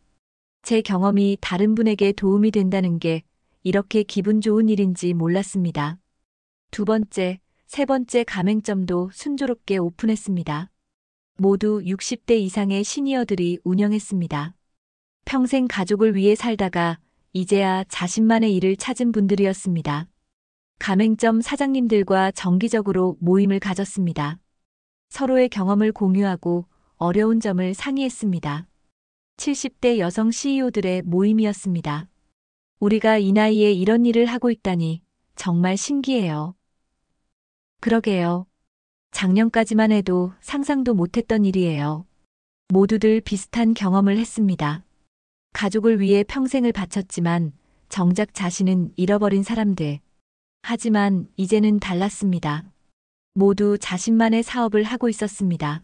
Speaker 1: 제 경험이 다른 분에게 도움이 된다는 게 이렇게 기분 좋은 일인지 몰랐습니다. 두 번째, 세 번째 가맹점도 순조롭게 오픈했습니다. 모두 60대 이상의 시니어들이 운영했습니다. 평생 가족을 위해 살다가 이제야 자신만의 일을 찾은 분들이었습니다. 가맹점 사장님들과 정기적으로 모임을 가졌습니다. 서로의 경험을 공유하고 어려운 점을 상의했습니다. 70대 여성 CEO들의 모임이었습니다. 우리가 이 나이에 이런 일을 하고 있다니 정말 신기해요. 그러게요. 작년까지만 해도 상상도 못했던 일이에요. 모두들 비슷한 경험을 했습니다. 가족을 위해 평생을 바쳤지만 정작 자신은 잃어버린 사람들. 하지만 이제는 달랐습니다. 모두 자신만의 사업을 하고 있었습니다.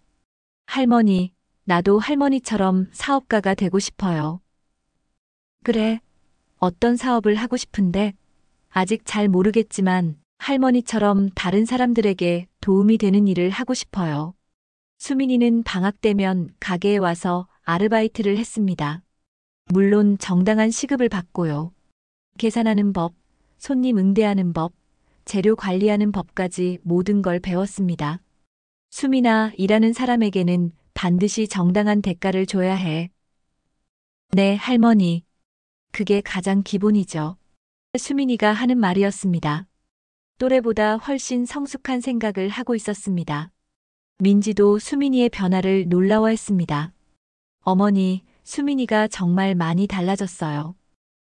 Speaker 1: 할머니, 나도 할머니처럼 사업가가 되고 싶어요. 그래, 어떤 사업을 하고 싶은데? 아직 잘 모르겠지만 할머니처럼 다른 사람들에게 도움이 되는 일을 하고 싶어요. 수민이는 방학 때면 가게에 와서 아르바이트를 했습니다. 물론 정당한 시급을 받고요. 계산하는 법, 손님 응대하는 법, 재료 관리하는 법까지 모든 걸 배웠습니다. 수민아, 일하는 사람에게는 반드시 정당한 대가를 줘야 해. 네, 할머니. 그게 가장 기본이죠. 수민이가 하는 말이었습니다. 또래보다 훨씬 성숙한 생각을 하고 있었습니다. 민지도 수민이의 변화를 놀라워했습니다. 어머니, 수민이가 정말 많이 달라졌어요.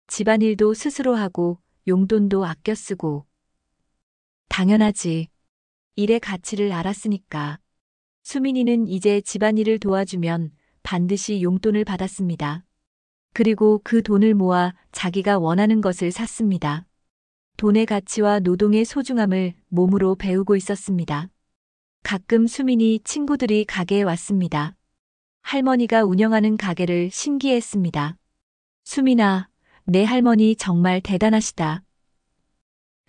Speaker 1: 집안일도 스스로 하고 용돈도 아껴 쓰고. 당연하지. 일의 가치를 알았으니까. 수민이는 이제 집안일을 도와주면 반드시 용돈을 받았습니다. 그리고 그 돈을 모아 자기가 원하는 것을 샀습니다. 돈의 가치와 노동의 소중함을 몸으로 배우고 있었습니다. 가끔 수민이 친구들이 가게에 왔습니다. 할머니가 운영하는 가게를 신기해했습니다. 수민아, 내 할머니 정말 대단하시다.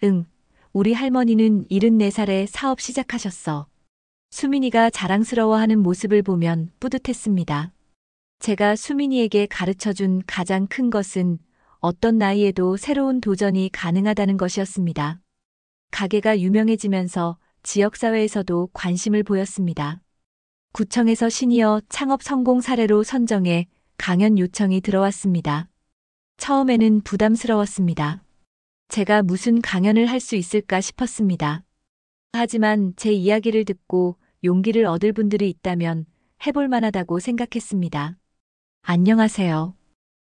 Speaker 1: 응, 우리 할머니는 74살에 사업 시작하셨어. 수민이가 자랑스러워하는 모습을 보면 뿌듯했습니다. 제가 수민이에게 가르쳐준 가장 큰 것은 어떤 나이에도 새로운 도전이 가능하다는 것이었습니다. 가게가 유명해지면서 지역사회에서도 관심을 보였습니다. 구청에서 시니어 창업 성공 사례로 선정해 강연 요청이 들어왔습니다. 처음에는 부담스러웠습니다. 제가 무슨 강연을 할 수 있을까 싶었습니다. 하지만 제 이야기를 듣고 용기를 얻을 분들이 있다면 해볼 만하다고 생각했습니다. 안녕하세요.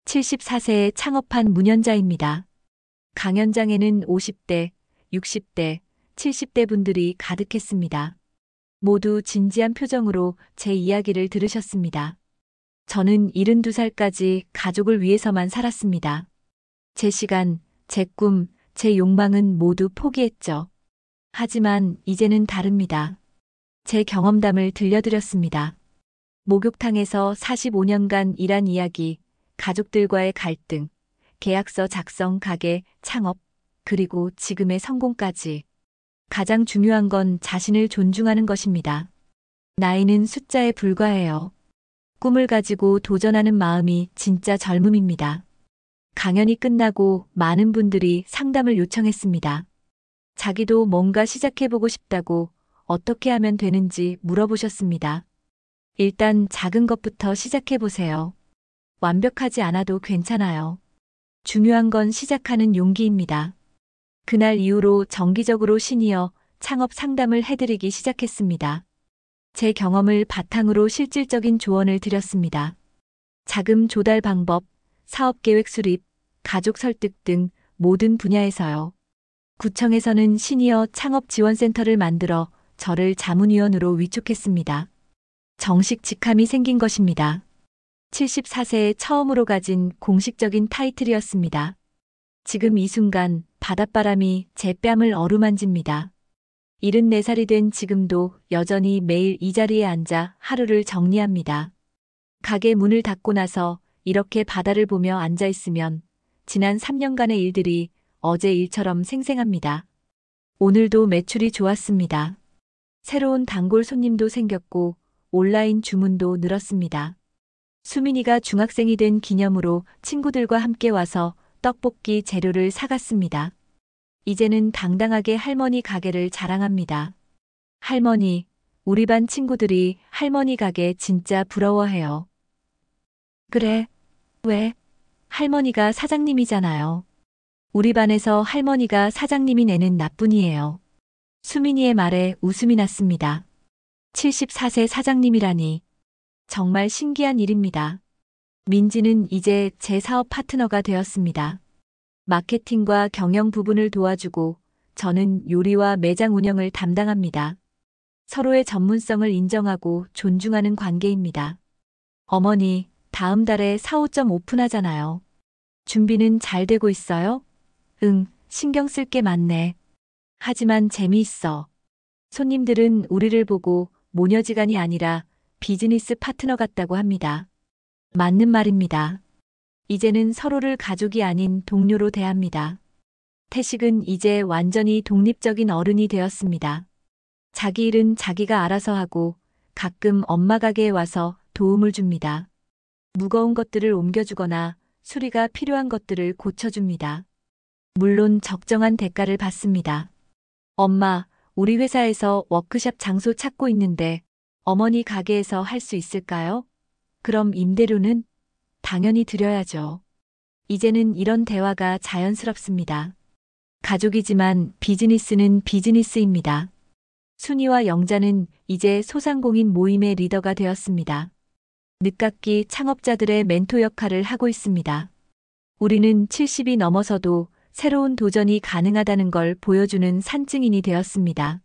Speaker 1: 74세에 창업한 문연자입니다. 강연장에는 50대, 60대, 70대 분들이 가득했습니다. 모두 진지한 표정으로 제 이야기를 들으셨습니다. 저는 72살까지 가족을 위해서만 살았습니다. 제 시간, 제 꿈, 제 욕망은 모두 포기했죠. 하지만 이제는 다릅니다. 제 경험담을 들려드렸습니다. 목욕탕에서 45년간 일한 이야기, 가족들과의 갈등, 계약서 작성, 가게, 창업, 그리고 지금의 성공까지. 가장 중요한 건 자신을 존중하는 것입니다. 나이는 숫자에 불과해요. 꿈을 가지고 도전하는 마음이 진짜 젊음입니다. 강연이 끝나고 많은 분들이 상담을 요청했습니다. 자기도 뭔가 시작해보고 싶다고 어떻게 하면 되는지 물어보셨습니다. 일단 작은 것부터 시작해보세요. 완벽하지 않아도 괜찮아요. 중요한 건 시작하는 용기입니다. 그날 이후로 정기적으로 시니어 창업 상담을 해드리기 시작했습니다. 제 경험을 바탕으로 실질적인 조언을 드렸습니다. 자금 조달 방법, 사업 계획 수립, 가족 설득 등 모든 분야에서요. 구청에서는 시니어 창업 지원센터를 만들어 저를 자문위원으로 위촉했습니다. 정식 직함이 생긴 것입니다. 74세에 처음으로 가진 공식적인 타이틀이었습니다. 지금 이 순간 바닷바람이 제 뺨을 어루만집니다. 74살이 된 지금도 여전히 매일 이 자리에 앉아 하루를 정리합니다. 가게 문을 닫고 나서 이렇게 바다를 보며 앉아 있으면 지난 3년간의 일들이 어제 일처럼 생생합니다. 오늘도 매출이 좋았습니다. 새로운 단골 손님도 생겼고 온라인 주문도 늘었습니다. 수민이가 중학생이 된 기념으로 친구들과 함께 와서 떡볶이 재료를 사갔습니다. 이제는 당당하게 할머니 가게를 자랑합니다. 할머니, 우리 반 친구들이 할머니 가게 진짜 부러워해요. 그래, 왜? 할머니가 사장님이잖아요. 우리 반에서 할머니가 사장님인 애는 나뿐이에요. 수민이의 말에 웃음이 났습니다. 74세 사장님이라니. 정말 신기한 일입니다. 민지는 이제 제 사업 파트너가 되었습니다. 마케팅과 경영 부분을 도와주고 저는 요리와 매장 운영을 담당합니다. 서로의 전문성을 인정하고 존중하는 관계입니다. 어머니, 다음 달에 4호점 오픈하잖아요. 준비는 잘 되고 있어요? 응, 신경 쓸 게 많네. 하지만 재미있어. 손님들은 우리를 보고 모녀지간이 아니라 비즈니스 파트너 같다고 합니다. 맞는 말입니다. 이제는 서로를 가족이 아닌 동료로 대합니다. 태식은 이제 완전히 독립적인 어른이 되었습니다. 자기 일은 자기가 알아서 하고 가끔 엄마 가게에 와서 도움을 줍니다. 무거운 것들을 옮겨주거나 수리가 필요한 것들을 고쳐줍니다. 물론 적정한 대가를 받습니다. 엄마, 우리 회사에서 워크숍 장소 찾고 있는데 어머니 가게에서 할 수 있을까요? 그럼 임대료는? 당연히 드려야죠. 이제는 이런 대화가 자연스럽습니다. 가족이지만 비즈니스는 비즈니스입니다. 순이와 영자는 이제 소상공인 모임의 리더가 되었습니다. 늦깎이 창업자들의 멘토 역할을 하고 있습니다. 우리는 70이 넘어서도 새로운 도전이 가능하다는 걸 보여주는 산증인이 되었습니다.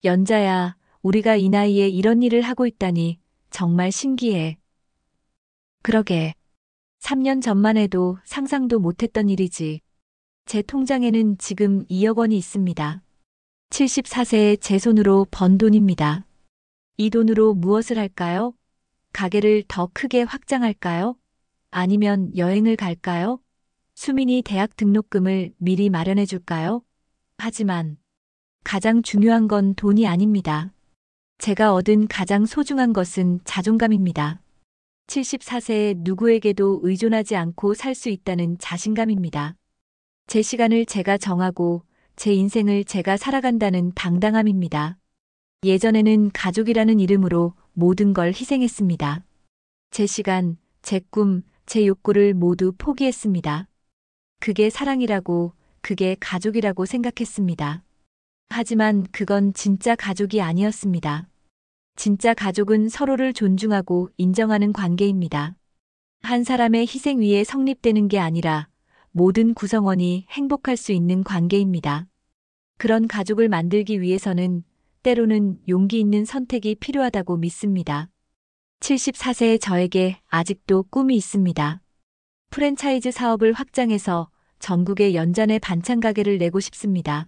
Speaker 1: 연자야, 우리가 이 나이에 이런 일을 하고 있다니 정말 신기해. 그러게. 3년 전만 해도 상상도 못했던 일이지. 제 통장에는 지금 2억 원이 있습니다. 74세의 제 손으로 번 돈입니다. 이 돈으로 무엇을 할까요? 가게를 더 크게 확장할까요? 아니면 여행을 갈까요? 수민이 대학 등록금을 미리 마련해 줄까요? 하지만 가장 중요한 건 돈이 아닙니다. 제가 얻은 가장 소중한 것은 자존감입니다. 74세의 누구에게도 의존하지 않고 살 수 있다는 자신감입니다. 제 시간을 제가 정하고 제 인생을 제가 살아간다는 당당함입니다. 예전에는 가족이라는 이름으로 모든 걸 희생했습니다. 제 시간, 제 꿈, 제 욕구를 모두 포기했습니다. 그게 사랑이라고, 그게 가족이라고 생각했습니다. 하지만 그건 진짜 가족이 아니었습니다. 진짜 가족은 서로를 존중하고 인정하는 관계입니다. 한 사람의 희생 위에 성립되는 게 아니라 모든 구성원이 행복할 수 있는 관계입니다. 그런 가족을 만들기 위해서는 때로는 용기 있는 선택이 필요하다고 믿습니다. 74세의 저에게 아직도 꿈이 있습니다. 프랜차이즈 사업을 확장해서 전국에 연잔의 반찬 가게를 내고 싶습니다.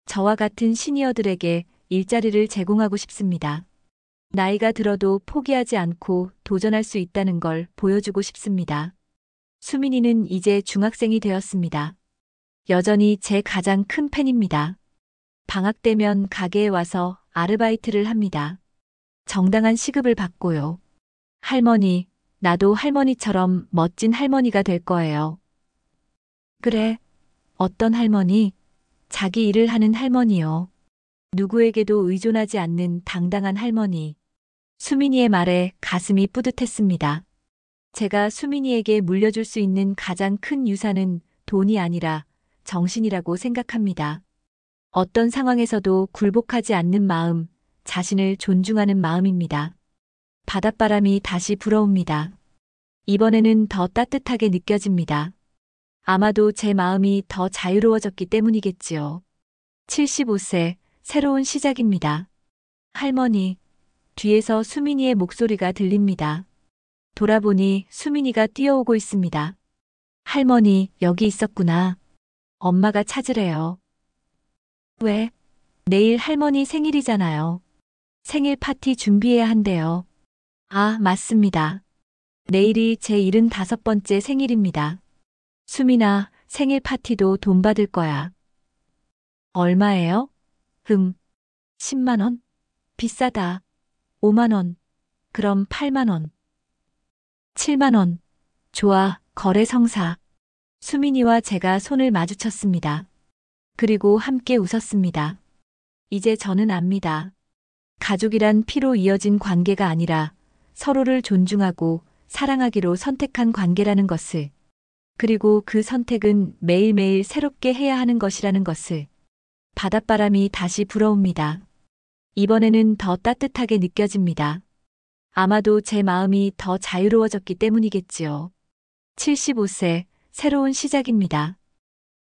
Speaker 1: 저와 같은 시니어들에게 일자리를 제공하고 싶습니다. 나이가 들어도 포기하지 않고 도전할 수 있다는 걸 보여주고 싶습니다. 수민이는 이제 중학생이 되었습니다. 여전히 제 가장 큰 팬입니다. 방학 되면 가게에 와서 아르바이트를 합니다. 정당한 시급을 받고요. 할머니, 나도 할머니처럼 멋진 할머니가 될 거예요. 그래, 어떤 할머니? 자기 일을 하는 할머니요. 누구에게도 의존하지 않는 당당한 할머니. 수민이의 말에 가슴이 뿌듯했습니다. 제가 수민이에게 물려줄 수 있는 가장 큰 유산은 돈이 아니라 정신이라고 생각합니다. 어떤 상황에서도 굴복하지 않는 마음, 자신을 존중하는 마음입니다. 바닷바람이 다시 불어옵니다. 이번에는 더 따뜻하게 느껴집니다. 아마도 제 마음이 더 자유로워졌기 때문이겠지요. 75세, 새로운 시작입니다. 할머니, 뒤에서 수민이의 목소리가 들립니다. 돌아보니 수민이가 뛰어오고 있습니다. 할머니, 여기 있었구나. 엄마가 찾으래요. 왜? 내일 할머니 생일이잖아요. 생일 파티 준비해야 한대요. 아, 맞습니다. 내일이 제 75번째 생일입니다. 수민아, 생일 파티도 돈 받을 거야. 얼마예요? 10만 원? 비싸다. 5만 원. 그럼 8만 원. 7만 원. 좋아, 거래 성사. 수민이와 제가 손을 마주쳤습니다. 그리고 함께 웃었습니다. 이제 저는 압니다. 가족이란 피로 이어진 관계가 아니라 서로를 존중하고 사랑하기로 선택한 관계라는 것을, 그리고 그 선택은 매일매일 새롭게 해야 하는 것이라는 것을. 바닷바람이 다시 불어옵니다. 이번에는 더 따뜻하게 느껴집니다. 아마도 제 마음이 더 자유로워졌기 때문이겠지요. 75세, 새로운 시작입니다.